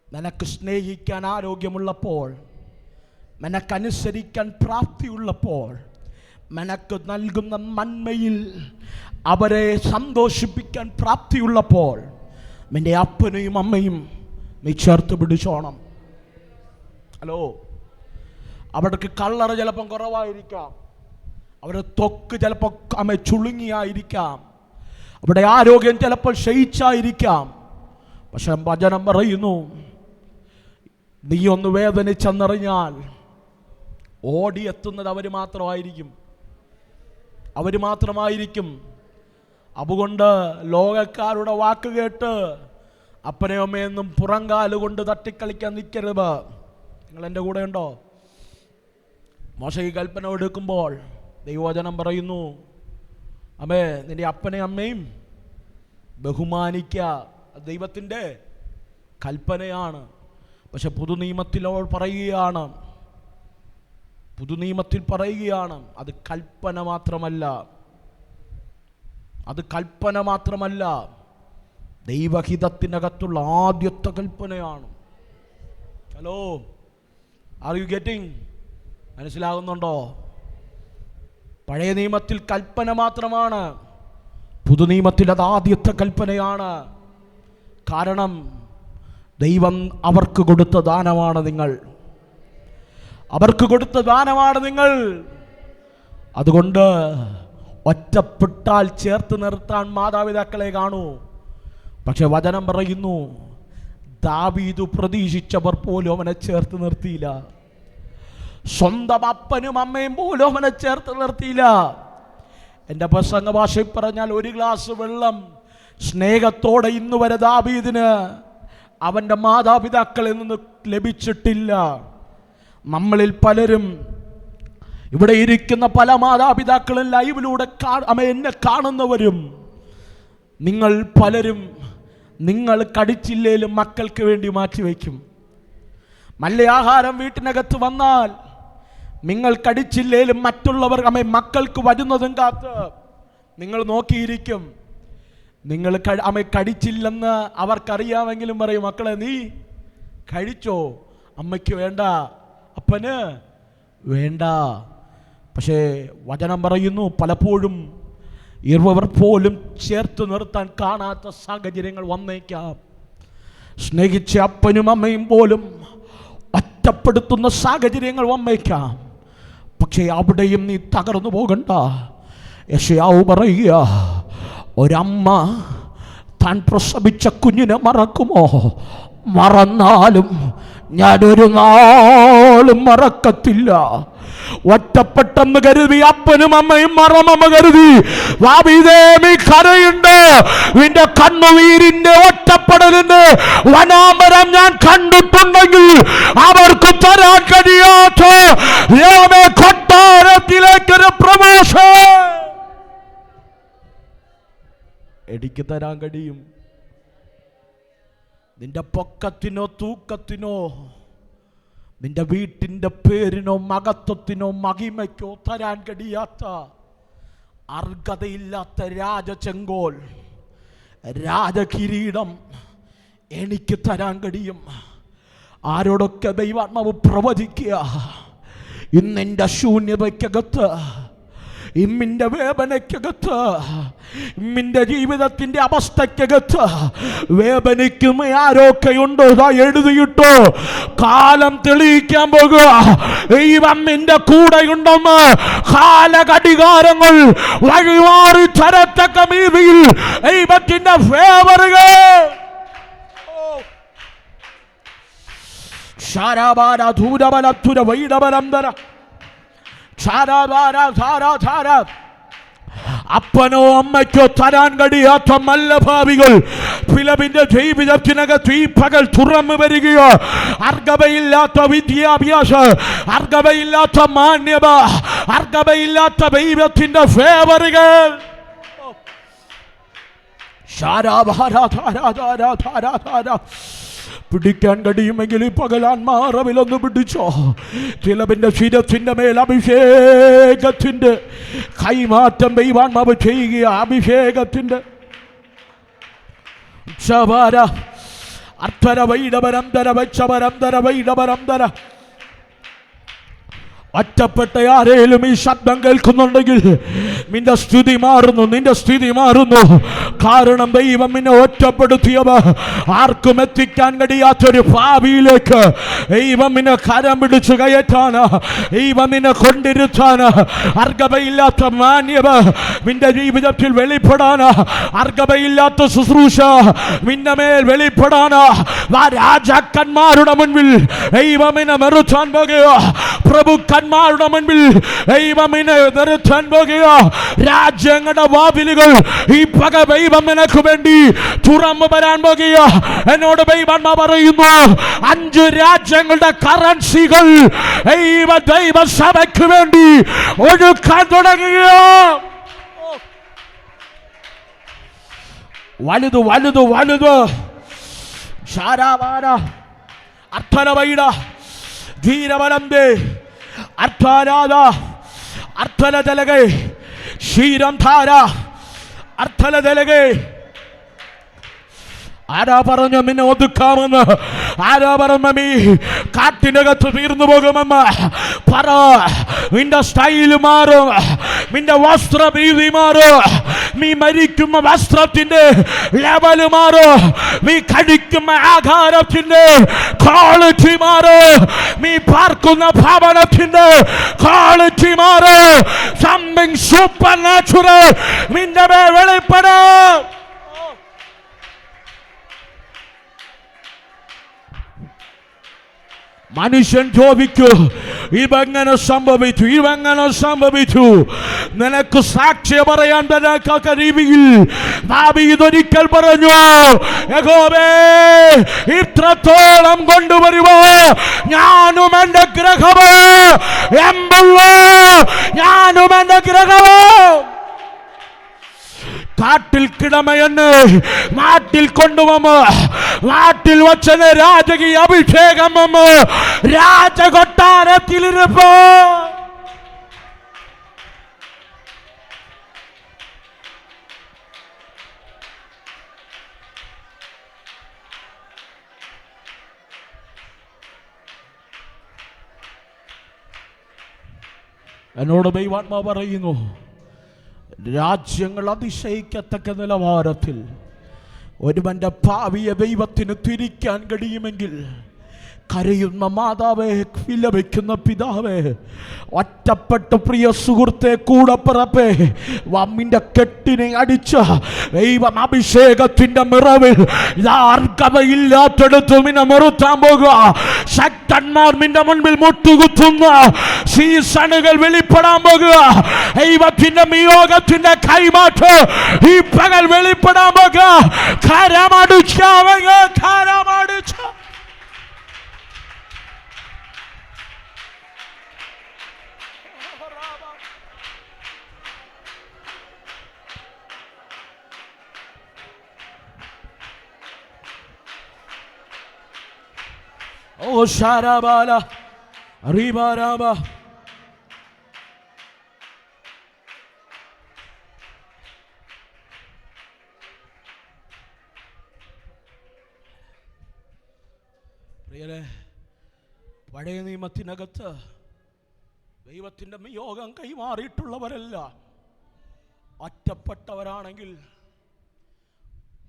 നിനക്ക് സ്നേഹിക്കാൻ ആരോഗ്യമുള്ളപ്പോൾ, നിനക്കനുസരിക്കാൻ പ്രാപ്തിയുള്ളപ്പോൾ, നിനക്ക് നൽകുന്ന നന്മയിൽ അവരെ സന്തോഷിപ്പിക്കാൻ പ്രാപ്തിയുള്ളപ്പോൾ, നിന്റെ അപ്പനെയും അമ്മയും നീ ചേർത്ത് പിടിച്ചോണം. ഹലോ, അവർക്ക് കളർ ചിലപ്പം കുറവായിരിക്കാം, അവരുടെ ത്വക്ക് ചിലപ്പോൾ ചുളുങ്ങിയായിരിക്കാം, അവിടെ ആരോഗ്യം ചിലപ്പോൾ ക്ഷയിച്ചായിരിക്കാം. പക്ഷെ വചനം പറയുന്നു, നീ ഒന്ന് വേദനിച്ചെന്നറിഞ്ഞാൽ ഓടിയെത്തുന്നത് അവർ മാത്രമായിരിക്കും. അതുകൊണ്ട് ലോകക്കാരുടെ വാക്ക് കേട്ട് അപ്പനെയും അമ്മയൊന്നും പുറങ്കാലുകൊണ്ട് തട്ടിക്കളിക്കാൻ നിൽക്കരുത്. നിങ്ങൾ എൻ്റെ കൂടെ ഉണ്ടോ? മോശെ ഈ കൽപ്പന എടുക്കുമ്പോൾ ദൈവവചനം പറയുന്നു, അമ്മേ നിന്റെ അപ്പനെയും അമ്മയും ബഹുമാനിക്കുക. ദൈവത്തിൻ്റെ കൽപ്പനയാണ്. പക്ഷെ പുതുനിയമത്തിൽ പറയുകയാണ് അത് കൽപ്പന മാത്രമല്ല, ദൈവഹിതത്തിനകത്തുള്ള ആദ്യത്തെ കൽപ്പനയാണ്. Hello, are you getting? മനസ്സിലാകുന്നുണ്ടോ? പഴയ നിയമത്തിൽ കൽപ്പന മാത്രമാണ്, പുതുനിയമത്തിൽ അത് ആദ്യത്തെ കൽപ്പനയാണ്. കാരണം ദൈവം അവർക്ക് കൊടുത്ത ദാനമാണ് നിങ്ങൾ. അതുകൊണ്ട് ഒറ്റപ്പെട്ടാൽ ചേർത്ത് നിർത്താൻ മാതാപിതാക്കളെ കാണൂ. പക്ഷെ വചനം പറയുന്നു, ദാവീദ് പ്രതീക്ഷിച്ചവർ പോലും അവനെ ചേർത്ത് നിർത്തിയില്ല. സ്വന്തം അപ്പനും അമ്മയും പോലും അവനെ ചേർത്ത് നിർത്തിയില്ല. എൻ്റെ പ്രസംഗ ഭാഷയിൽ പറഞ്ഞാൽ, ഒരു ഗ്ലാസ് വെള്ളം സ്നേഹത്തോടെ ഇന്ന് വരെ ദാവീദിന് അവൻ്റെ മാതാപിതാക്കളിൽ നിന്ന് ലഭിച്ചിട്ടില്ല. നമ്മളിൽ പലരും, ഇവിടെ ഇരിക്കുന്ന പല മാതാപിതാക്കളും ലൈവിലൂടെ എന്നെ കാണുന്നവരും, നിങ്ങൾ പലരും നിങ്ങൾ കടിച്ചില്ലേലും മക്കൾക്ക് വേണ്ടി മാറ്റിവെക്കും. നല്ല ആഹാരം വീട്ടിനകത്ത് വന്നാൽ നിങ്ങൾ കടിച്ചില്ലേലും മറ്റുള്ളവർ മക്കൾക്ക് വരുന്നതും കാത്ത് നിങ്ങൾ നോക്കിയിരിക്കും. നിങ്ങൾ കടിച്ചില്ലെന്ന് അവർക്കറിയാമെങ്കിലും പറയും, മക്കളെ നീ കഴിച്ചോ, അമ്മയ്ക്ക് വേണ്ട, അപ്പന് വേണ്ട. പക്ഷേ വചനം പറയുന്നു, പലപ്പോഴും ഇവർ പോലും ചേർത്ത് നിർത്താൻ കാണാത്ത സാഹചര്യങ്ങൾ വന്നേക്കാം. സ്നേഹിച്ച അപ്പനും അമ്മയും പോലും ഒറ്റപ്പെടുത്തുന്ന സാഹചര്യങ്ങൾ വന്നേക്കാം. പക്ഷേ അവിടെയും നീ തകർന്നു പോകണ്ട. യെശയ്യാവ് പറയുക, ഒരമ്മ താൻ പ്രസവിച്ച കുഞ്ഞിനെ മറക്കുമോ? മറന്നാലും ഞാനൊരു നാളും മറക്കത്തില്ല. ഒറ്റപ്പെട്ടെന്ന് കരുതി അപ്പനും അമ്മയും മറമ കരുതി കരയുണ്ട്. നിന്റെ കണ്ണുനീരിന്റെ ഒറ്റപ്പെടലിന്റെ വനാമരം ഞാൻ കണ്ടിട്ടുണ്ടെങ്കിൽ അവർക്ക് തരാൻ കഴിയാത്ത കൊട്ടാരത്തിലേക്കൊരു പ്രമോഷൻ എനിക്ക് തരാൻ കഴിയും. നിന്റെ പൊക്കത്തിനോ തൂക്കത്തിനോ നിന്റെ വീട്ടിൻ്റെ പേരിനോ മഹത്വത്തിനോ മഹിമയ്ക്കോ തരാൻ കഴിയാത്ത അർഹതയില്ലാത്ത രാജചെങ്കോൽ, രാജകിരീടം എനിക്ക് തരാൻ കഴിയും. ആരോടൊക്കെ ദൈവാത്മാവ് പ്രവചിക്കുക, ഇന്നെൻ്റെ ശൂന്യതയ്ക്കകത്ത്, ഇമ്മിൻ്റെ വേദനയ്ക്കകത്ത്, ഇമ്മിൻ്റെ ജീവിതത്തിൻ്റെ അവസ്ഥയ്ക്കകത്ത് വേദനിക്കുന്ന ആരൊക്കെയുണ്ടോ എഴുതിയിട്ടോ. കാലം തെളിയിക്കാൻ പോകുക, ദൈവം നിന്റെ കൂടെയുണ്ടെന്ന്. കാലഘടികാരങ്ങൾ വഴിമാറി തരത്തക്ക രീതിയിൽ ദൈവത്തിൻ്റെ ഫേവറുകൾ ശാരാബാര ധൂരബലത്തുര വൈഡബലന്തര അപ്പനോ അമ്മയ്ക്കോ തരാൻ കഴിയാത്ത മല്ലഭാവികൾ ഫിലിപ്പിന്റെ ജീവിതത്തിനകത്ത് ഈ പകൽ തുറന്നു വരികയോ. അർഹതയില്ലാത്ത വിദ്യാഭ്യാസം, അർഹതയില്ലാത്ത മാന്യത, അർഹതയില്ലാത്ത ദൈവത്തിന്റെ ഫേവറുകൾ പിടിക്കാൻ കഴിയുമെങ്കിൽ പകലാന്മാറവിലൊന്ന് പിടിച്ചോ. ചിലവിൻ്റെ ശിരസിൻ്റെ മേൽ അഭിഷേകത്തിൻ്റെ കൈമാറ്റം ദൈവാത്മാവ് ചെയ്യുക. അഭിഷേകത്തിൻ്റെ അർത്ഥര വൈഡപരന്തര വച്ചപരന്തര വൈഡപരന്തര. ഒറ്റപ്പെട്ട ആരേലും ഈ ശബ്ദം കേൾക്കുന്നുണ്ടെങ്കിൽ നിന്റെ സ്ഥിതി മാറുന്നു, നിന്റെ സ്ഥിതി മാറുന്നു. കാരണം ദൈവം നിന്നെ ഒറ്റപ്പെടുത്തിയവ ആർക്കും എത്തിക്കാൻ കഴിയാത്തൊരു ഭാവിയിലേക്ക് ദൈവം നിന്നെ കരം പിടിച്ചു കയറ്റാന്, ദൈവം നിന്നെ കൊണ്ടിരുത്താന്. അർഹതയില്ലാത്ത മാന്യത നിന്റെ ജീവിതത്തിൽ വെളിപ്പെടാന്, അർഹതയില്ലാത്ത ശുശ്രൂഷ നിന്റെ മേൽ വെളിപ്പെടാന്, രാജാക്കന്മാരുടെ മുൻപിൽ ദൈവം നിന്നെ നിർത്താൻ പോകുക. പ്രഭുക്കന്മാരുടെ മുൻപിൽ ദൈവം നിന്നെ നിർത്താൻ പോകുക. രാജ്യങ്ങളുടെ വാതിലുകൾ ഈ പക ദൈവം നിനക്ക് വേണ്ടി തുറന്നു വരാൻ പോകുക. എന്നോട് ദൈവം പറയുന്നു, 5 രാജ്യങ്ങളുടെ കറൻസികൾ ദൈവസഭയ്ക്ക് വേണ്ടി ഒഴുക്കാൻ തുടങ്ങിയ വലുത് വലുത് വലുത് ശാരാവാര അർത്ഥനവൈഡ ധീരവലംബേ അർത്ഥാരാധ അർത്ഥലതലകെ ക്ഷീരം ധാര അർത്ഥലതലകെ. ആരാ പറഞ്ഞു നിന്നെ ഒതുക്കാമെന്ന്? ആരാ പറഞ്ഞു നീ കാട്ടിനകത്ത് തീർന്നു പോകുമെന്ന്? പറ. നിന്റെ സ്റ്റൈല് മാറും, നിന്റെ വസ്ത്രരീതി മാറും, നീ മരിക്കുന്ന വസ്ത്രത്തിന്റെ ലെവല് മാറും, നീ കഴിക്കുന്ന ആഹാരത്തിന്റെ ക്വാളിറ്റി മാറും, നീ പാർക്കുന്ന ഭവനത്തിന്റെ ക്വാളിറ്റി മാറും. സംതിങ് സൂപ്പർ നാച്ചുറൽ നിന്റെ മേൽ വെളിപ്പെടും. മനുഷ്യൻ ചോദിക്കൂ, ഇവെങ്ങനെ സംഭവിച്ചു, ഇവെങ്ങനെ സംഭവിച്ചു? നിനക്ക് സാക്ഷി പറയാൻ പറ്റാത്ത രീതിയിൽ ദാവീദൊരിക്കൽ പറഞ്ഞു, യഹോവേ ഇത്രത്തോളം കൊണ്ടുവരുവോ ഞാനും എന്റെ ഗ്രഹമോ എമ്പുള്ളോ, ഞാനും എന്റെ ഗ്രഹമോ. കാട്ടിൽ കിടമയെന്ന് നാട്ടിൽ കൊണ്ടുവന്ന് നാട്ടിൽ വച്ചന് രാജകീയ അഭിഷേകം രാജകൊട്ടാരത്തിലിരുപ്പോ. എന്നോട് ദൈവാത്മാവ് പറയുന്നു, രാജ്യങ്ങൾ അതിശയിക്കത്തക്ക നിലവാരത്തിൽ ഒരുവന്റെ ഭാവിയെ ദൈവത്തിന് തിരിക്കാൻ കഴിയുമെങ്കിൽ, കരയുന്ന മാതാവേ, വിലപിക്കുന്ന പിതാവേ, ഒറ്റപ്പെട്ട പ്രിയ സുഹൃത്തെ, കൂടപ്പിറപ്പേ, വമ്മിന്റെ കെട്ടിനെ അടിച്ച ദൈവം അഭിഷേകത്തിന്റെ നിറവിൽ അർഹതയില്ലാത്തടുത്ത് നിന്നെ നിർത്താൻ പോകുക. ശക്തന്മാർ നിന്റെ മുൻപിൽ മുട്ടുകുത്തുന്ന സീസണുകൾ വെളിപ്പെടാൻ പോകുക. ദൈവത്തിന്റെ നിയോഗത്തിന്റെ കൈമാറ്റം ഈ പകൽ വെളിപ്പെടാൻ പോകുക. കരമടിച്ച കരമടിച്ച ഓ ഷാരാബാല റീബാരാബ. പ്രിയരെ, പഴയ നിയമത്തിനകത്ത് ദൈവത്തിൻ്റെ നിയോഗം കൈമാറിയിട്ടുള്ളവരല്ല ഒറ്റപ്പെട്ടവരാണെങ്കിൽ,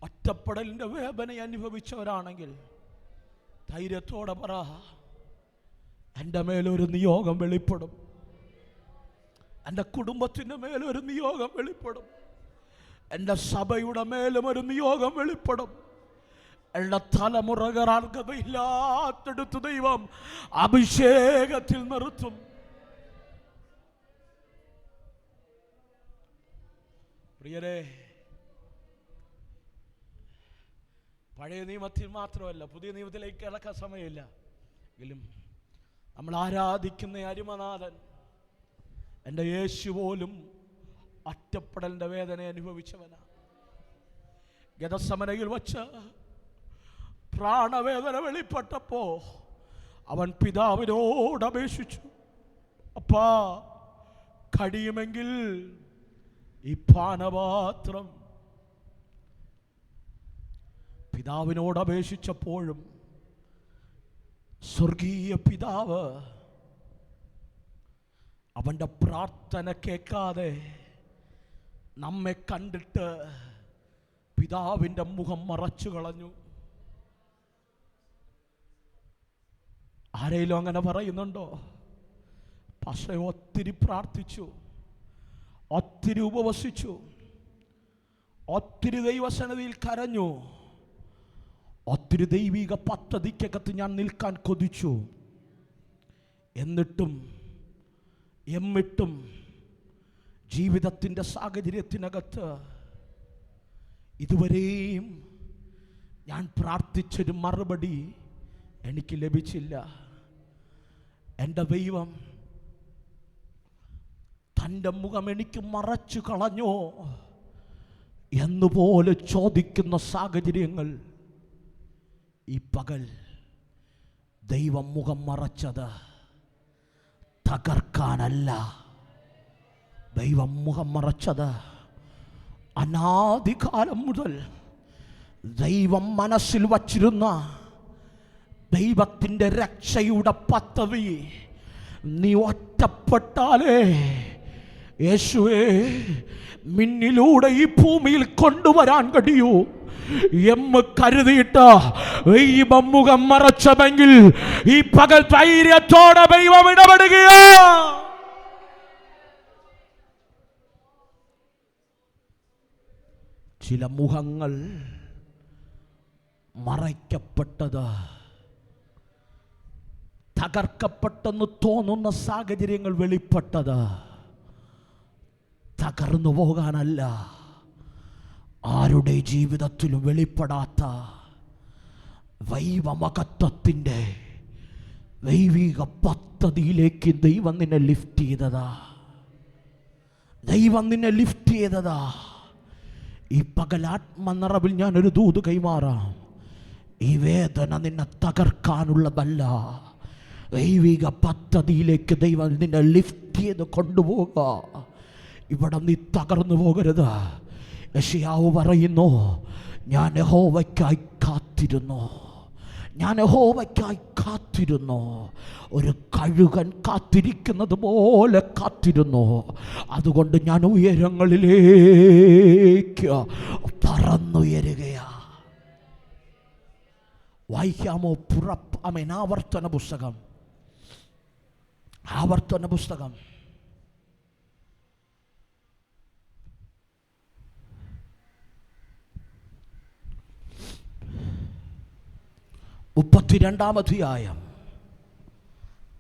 ഒറ്റപ്പെടലിൻ്റെ വേദന അനുഭവിച്ചവരാണെങ്കിൽ ധൈര്യത്തോടെ പറ, എൻ്റെ മേലൊരു നിയോഗം വെളിപ്പെടും, എൻ്റെ കുടുംബത്തിൻ്റെ മേലൊരു നിയോഗം വെളിപ്പെടും, എൻ്റെ സഭയുടെ മേലും ഒരു നിയോഗം വെളിപ്പെടും, എൻ്റെ തലമുറകൾ അർഹതയില്ലാത്തെടുത്ത് ദൈവം അഭിഷേകത്തിൽ നിർത്തും. പ്രിയരെ, പഴയ നിയമത്തിൽ മാത്രമല്ല പുതിയ നിയമത്തിലേക്ക് കിടക്കാൻ സമയമില്ല എങ്കിലും നമ്മൾ ആരാധിക്കുന്ന അരുമനാഥൻ, എൻ്റെ യേശു പോലും ഒറ്റപ്പെടലിൻ്റെ വേദന അനുഭവിച്ചവനാ. ഗതസമനയിൽ വച്ച് പ്രാണവേദന വെളിപ്പെട്ടപ്പോ അവൻ പിതാവിനോട് അപേക്ഷിച്ചു, അപ്പാ കഴിയുമെങ്കിൽ ഈ പാനപാത്രം. പിതാവിനോട് അപേക്ഷിച്ചപ്പോഴും സ്വർഗീയ പിതാവ് അവൻ്റെ പ്രാർത്ഥന കേൾക്കാതെ നമ്മെ കണ്ടിട്ട് പിതാവിൻ്റെ മുഖം മറച്ചു കളഞ്ഞു. ആരെങ്കിലും അങ്ങനെ പറയുന്നുണ്ടോ? പക്ഷേ ഒത്തിരി പ്രാർത്ഥിച്ചു, ഒത്തിരി ഉപവസിച്ചു, ഒത്തിരി ദൈവസന്നിധിയിൽ കരഞ്ഞു, ഒത്തിരി ദൈവിക പദ്ധതിക്കകത്ത് ഞാൻ നിൽക്കാൻ കൊതിച്ചു. എന്നിട്ടും ജീവിതത്തിൻ്റെ സാഹചര്യത്തിനകത്ത് ഇതുവരെയും ഞാൻ പ്രാർത്ഥിച്ചൊരു മറുപടി എനിക്ക് ലഭിച്ചില്ല. എൻ്റെ ദൈവം തൻ്റെ മുഖം എനിക്ക് മറച്ചു കളഞ്ഞോ എന്നുപോലെ ചോദിക്കുന്ന സാഹചര്യങ്ങൾ ഈ പകൽ ദൈവം മുഖം മറച്ചത് തകർക്കാനല്ല. ദൈവം മുഖം മറച്ചത് അനാദികാലം മുതൽ ദൈവം മനസ്സിൽ വച്ചിരുന്ന ദൈവത്തിൻ്റെ രക്ഷയുടെ പദ്ധതി നീ ഒറ്റപ്പെട്ടാലേ യേശുവേ മിന്നിലൂടെ ഈ ഭൂമിയിൽ കൊണ്ടുവരാൻ കഴിയൂ എന്ന് കരുതിയിട്ട് ദൈവം മുഖം മറച്ചമെങ്കിൽ ഈ പകൽ ധൈര്യത്തോടെ ദൈവം ഇടപെടുകയോ. ചില മുഖങ്ങൾ മറയ്ക്കപ്പെട്ടത് തകർക്കപ്പെട്ടെന്ന് തോന്നുന്ന സാഹചര്യങ്ങൾ വെളിപ്പെട്ടത് തകർന്നു പോകാനല്ല, ആരുടെ ജീവിതത്തിലും വെളിപ്പെടാത്ത ദൈവമഹത്വത്തിൻ്റെ ദൈവിക പദ്ധതിയിലേക്ക് ദൈവം നിന്നെ ലിഫ്റ്റ് ചെയ്തതാ. ദൈവം നിന്നെ ലിഫ്റ്റ് ചെയ്തതാ. ഈ പകൽ ആത്മനിറവിൽ ഞാനൊരു ദൂത് കൈമാറാം. ഈ വേദന നിന്നെ തകർക്കാനുള്ളതല്ല, ദൈവിക പദ്ധതിയിലേക്ക് ദൈവം നിന്നെ ലിഫ്റ്റ് ചെയ്ത് കൊണ്ടുപോകുക. ഇവിടെ നീ തകർന്നു പോകരുത്. യെശയ്യാവ് പറയുന്നു, ഞാൻ യഹോവയ്ക്കായി കാത്തിരുന്നു, ഞാൻ യഹോവയ്ക്കായി കാത്തിരുന്നു. ഒരു കഴുകൻ കാത്തിരിക്കുന്നത് പോലെ കാത്തിരുന്നു. അതുകൊണ്ട് ഞാൻ ഉയരങ്ങളിലേക്ക് പറന്നുയരുകയാ. വായിക്കാമോ? ആവർത്തന പുസ്തകം 32-ാം അധ്യായം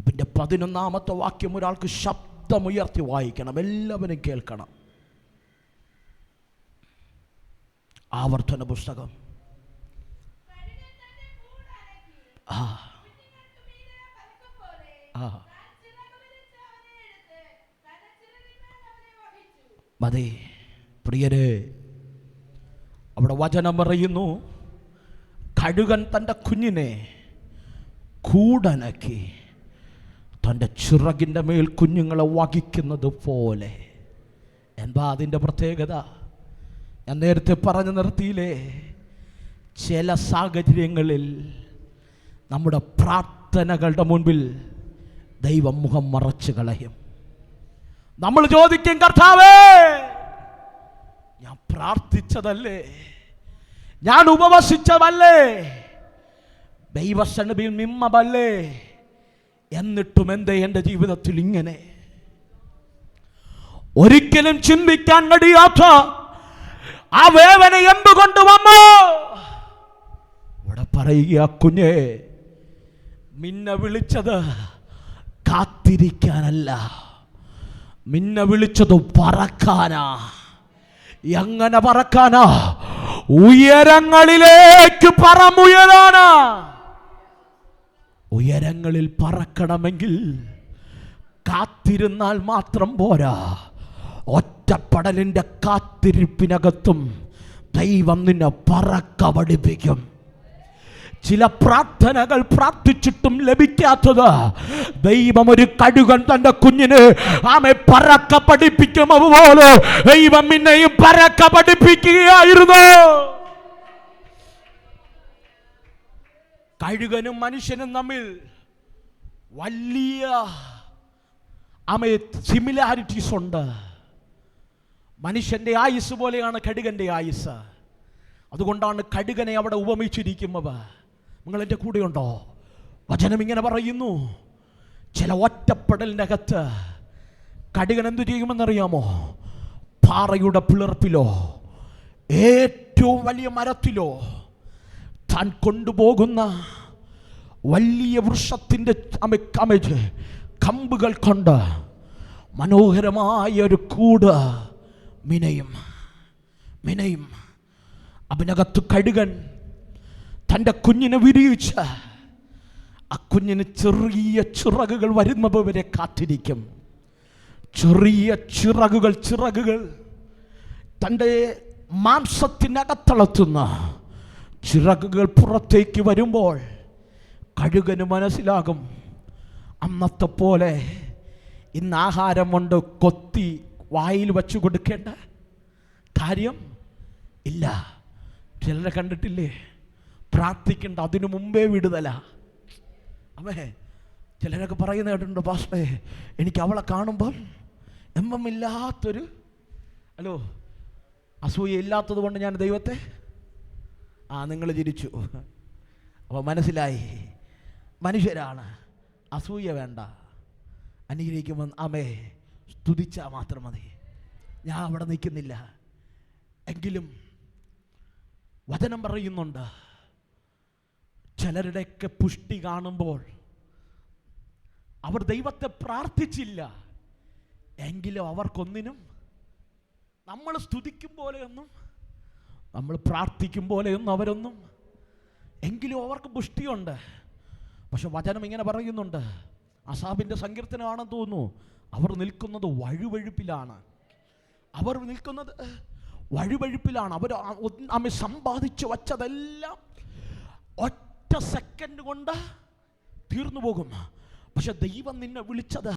പിന്നെ 11-ാമത്തെ വാക്യം ഒരാൾക്ക് ശബ്ദമുയർത്തി വായിക്കണം, എല്ലാവരും കേൾക്കണം. ആവർത്തന പുസ്തകം മതി പ്രിയരെ. അവിടെ വചനം പറയുന്നു, കഴുകൻ തൻ്റെ കുഞ്ഞിനെ കൂടനക്കി തൻ്റെ ചിറകിൻ്റെ മേൽ കുഞ്ഞുങ്ങളെ വഹിക്കുന്നത് പോലെ. എന്താ അതിൻ്റെ പ്രത്യേകത? ഞാൻ നേരത്തെ പറഞ്ഞു നിർത്തിയില്ലേ, ചില സാഹചര്യങ്ങളിൽ നമ്മുടെ പ്രാർത്ഥനകളുടെ മുൻപിൽ ദൈവം മുഖം മറച്ചു കളയും. നമ്മൾ ചോദിക്കും, കർത്താവേ ഞാൻ പ്രാർത്ഥിച്ചതല്ലേ, ഞാൻ ഉപവസിച്ചതല്ലേ, ദൈവസന്നിധിയിൽ നിന്നതല്ലേ, എന്നിട്ടും എന്തേ എൻ്റെ ജീവിതത്തിൽ ഇങ്ങനെ? ഒരിക്കലും ചിന്തിക്കാൻ കഴിയാത്ത ആ വേദന എന്തുകൊണ്ട് വന്നു? ഇവിടെ പറയുക, കുഞ്ഞേ, നിന്നെ വിളിച്ചത് കാത്തിരിക്കാനല്ല, നിന്നെ വിളിച്ചത് പറക്കാനാ. എങ്ങനെ പറക്കാനാ? ഉയരങ്ങളിലേക്ക് പറമുയരാനാ. ഉയരങ്ങളിൽ പറക്കണമെങ്കിൽ കാത്തിരുന്നാൽ മാത്രം പോരാ, ഒറ്റപ്പെടലിൻ്റെ കാത്തിരിപ്പിനകത്തും ദൈവം നിന്നെ പറക്ക പഠിപ്പിക്കും. ചില പ്രാർത്ഥനകൾ പ്രാർത്ഥിച്ചിട്ടും ലഭിക്കാത്തത് ദൈവം ഒരു കഴുകൻ തന്റെ കുഞ്ഞിന് ആമെ പറക്ക പഠിപ്പിക്കും അതുപോലെ ദൈവം നിന്നെയും പറക്ക പഠിപ്പിക്കുകയായിരുന്നു. കഴുകനും മനുഷ്യനും തമ്മിൽ വലിയ ആമെ സിമിലാരിറ്റീസ് ഉണ്ട്. മനുഷ്യന്റെ ആയുസ് പോലെയാണ് കഴുകന്റെ ആയുസ്. അതുകൊണ്ടാണ് കഴുകനെ അവിടെ ഉപമിച്ചിരിക്കുന്നത്. നിങ്ങൾ എൻ്റെ കൂടെയുണ്ടോ? വചനം ഇങ്ങനെ പറയുന്നു, ചില ഒറ്റപ്പെടലിൻ്റെ അകത്ത് കഴുകൻ എന്തു ചെയ്യുമെന്നറിയാമോ? പാറയുടെ പിളർപ്പിലോ ഏറ്റവും വലിയ മരത്തിലോ താൻ കൊണ്ടുപോകുന്ന വലിയ വൃക്ഷത്തിൻ്റെ കമ്പുകൾ കൊണ്ട് മനോഹരമായ ഒരു കൂട് മിനയും. അതിനകത്ത് കഴുകൻ തൻ്റെ കുഞ്ഞിനെ വിരിയിച്ച് ആ കുഞ്ഞിന് ചെറിയ ചിറകുകൾ വരുന്നത് വരെ കാത്തിരിക്കും. ചെറിയ ചിറകുകൾ തൻ്റെ മാംസത്തിനകത്തളത്തുന്ന ചിറകുകൾ പുറത്തേക്ക് വരുമ്പോൾ കഴുകന് മനസ്സിലാകും, അന്നത്തെ പോലെ ഇന്ന് ആഹാരം കൊണ്ട് കൊത്തി വായിൽ വച്ചു കൊടുക്കേണ്ട കാര്യം ഇല്ല. ചിലരെ കണ്ടിട്ടില്ലേ, പ്രാർത്ഥിക്കേണ്ട അതിനു മുമ്പേ വിടുതല. അമ്മേ, ചിലരൊക്കെ പറയുന്ന കേട്ടിട്ടുണ്ട്, പാസ്റ്റേ എനിക്ക് അവളെ കാണുമ്പോൾ ഇല്ലാത്തൊരു അസൂയ ഇല്ലാത്തത് കൊണ്ട് ഞാൻ ദൈവത്തെ നിങ്ങൾ ചിരിച്ചു. അപ്പോൾ മനസ്സിലായി, മനുഷ്യരാണ്, അസൂയ വേണ്ട. അനുഗ്രഹിക്കുമ്പോൾ അമ്മേ സ്തുതിച്ചാൽ മാത്രം മതി. ഞാൻ അവിടെ നിൽക്കുന്നില്ല. എങ്കിലും വചനം പറയുന്നുണ്ട്, ചിലരുടെയൊക്കെ പുഷ്ടി കാണുമ്പോൾ അവർ ദൈവത്തെ പ്രാർത്ഥിച്ചില്ല എങ്കിലും അവർക്കൊന്നിനും നമ്മൾ സ്തുതിക്കും പോലെയൊന്നും നമ്മൾ പ്രാർത്ഥിക്കും പോലെയൊന്നും അവരൊന്നും എങ്കിലും അവർക്ക് പുഷ്ടിയുണ്ട്. പക്ഷെ വചനം ഇങ്ങനെ പറയുന്നുണ്ട്, അസാബിൻ്റെ സങ്കീർത്തനമാണെന്ന് തോന്നുന്നു, അവർ നിൽക്കുന്നത് വഴുവഴുപ്പിലാണ്. അവർ സമ്പാദിച്ചു വച്ചതെല്ലാം ഒറ്റ സെക്കൻഡ് കൊണ്ട് തീർന്നു പോകും. പക്ഷെ ദൈവം നിന്നെ വിളിച്ചത്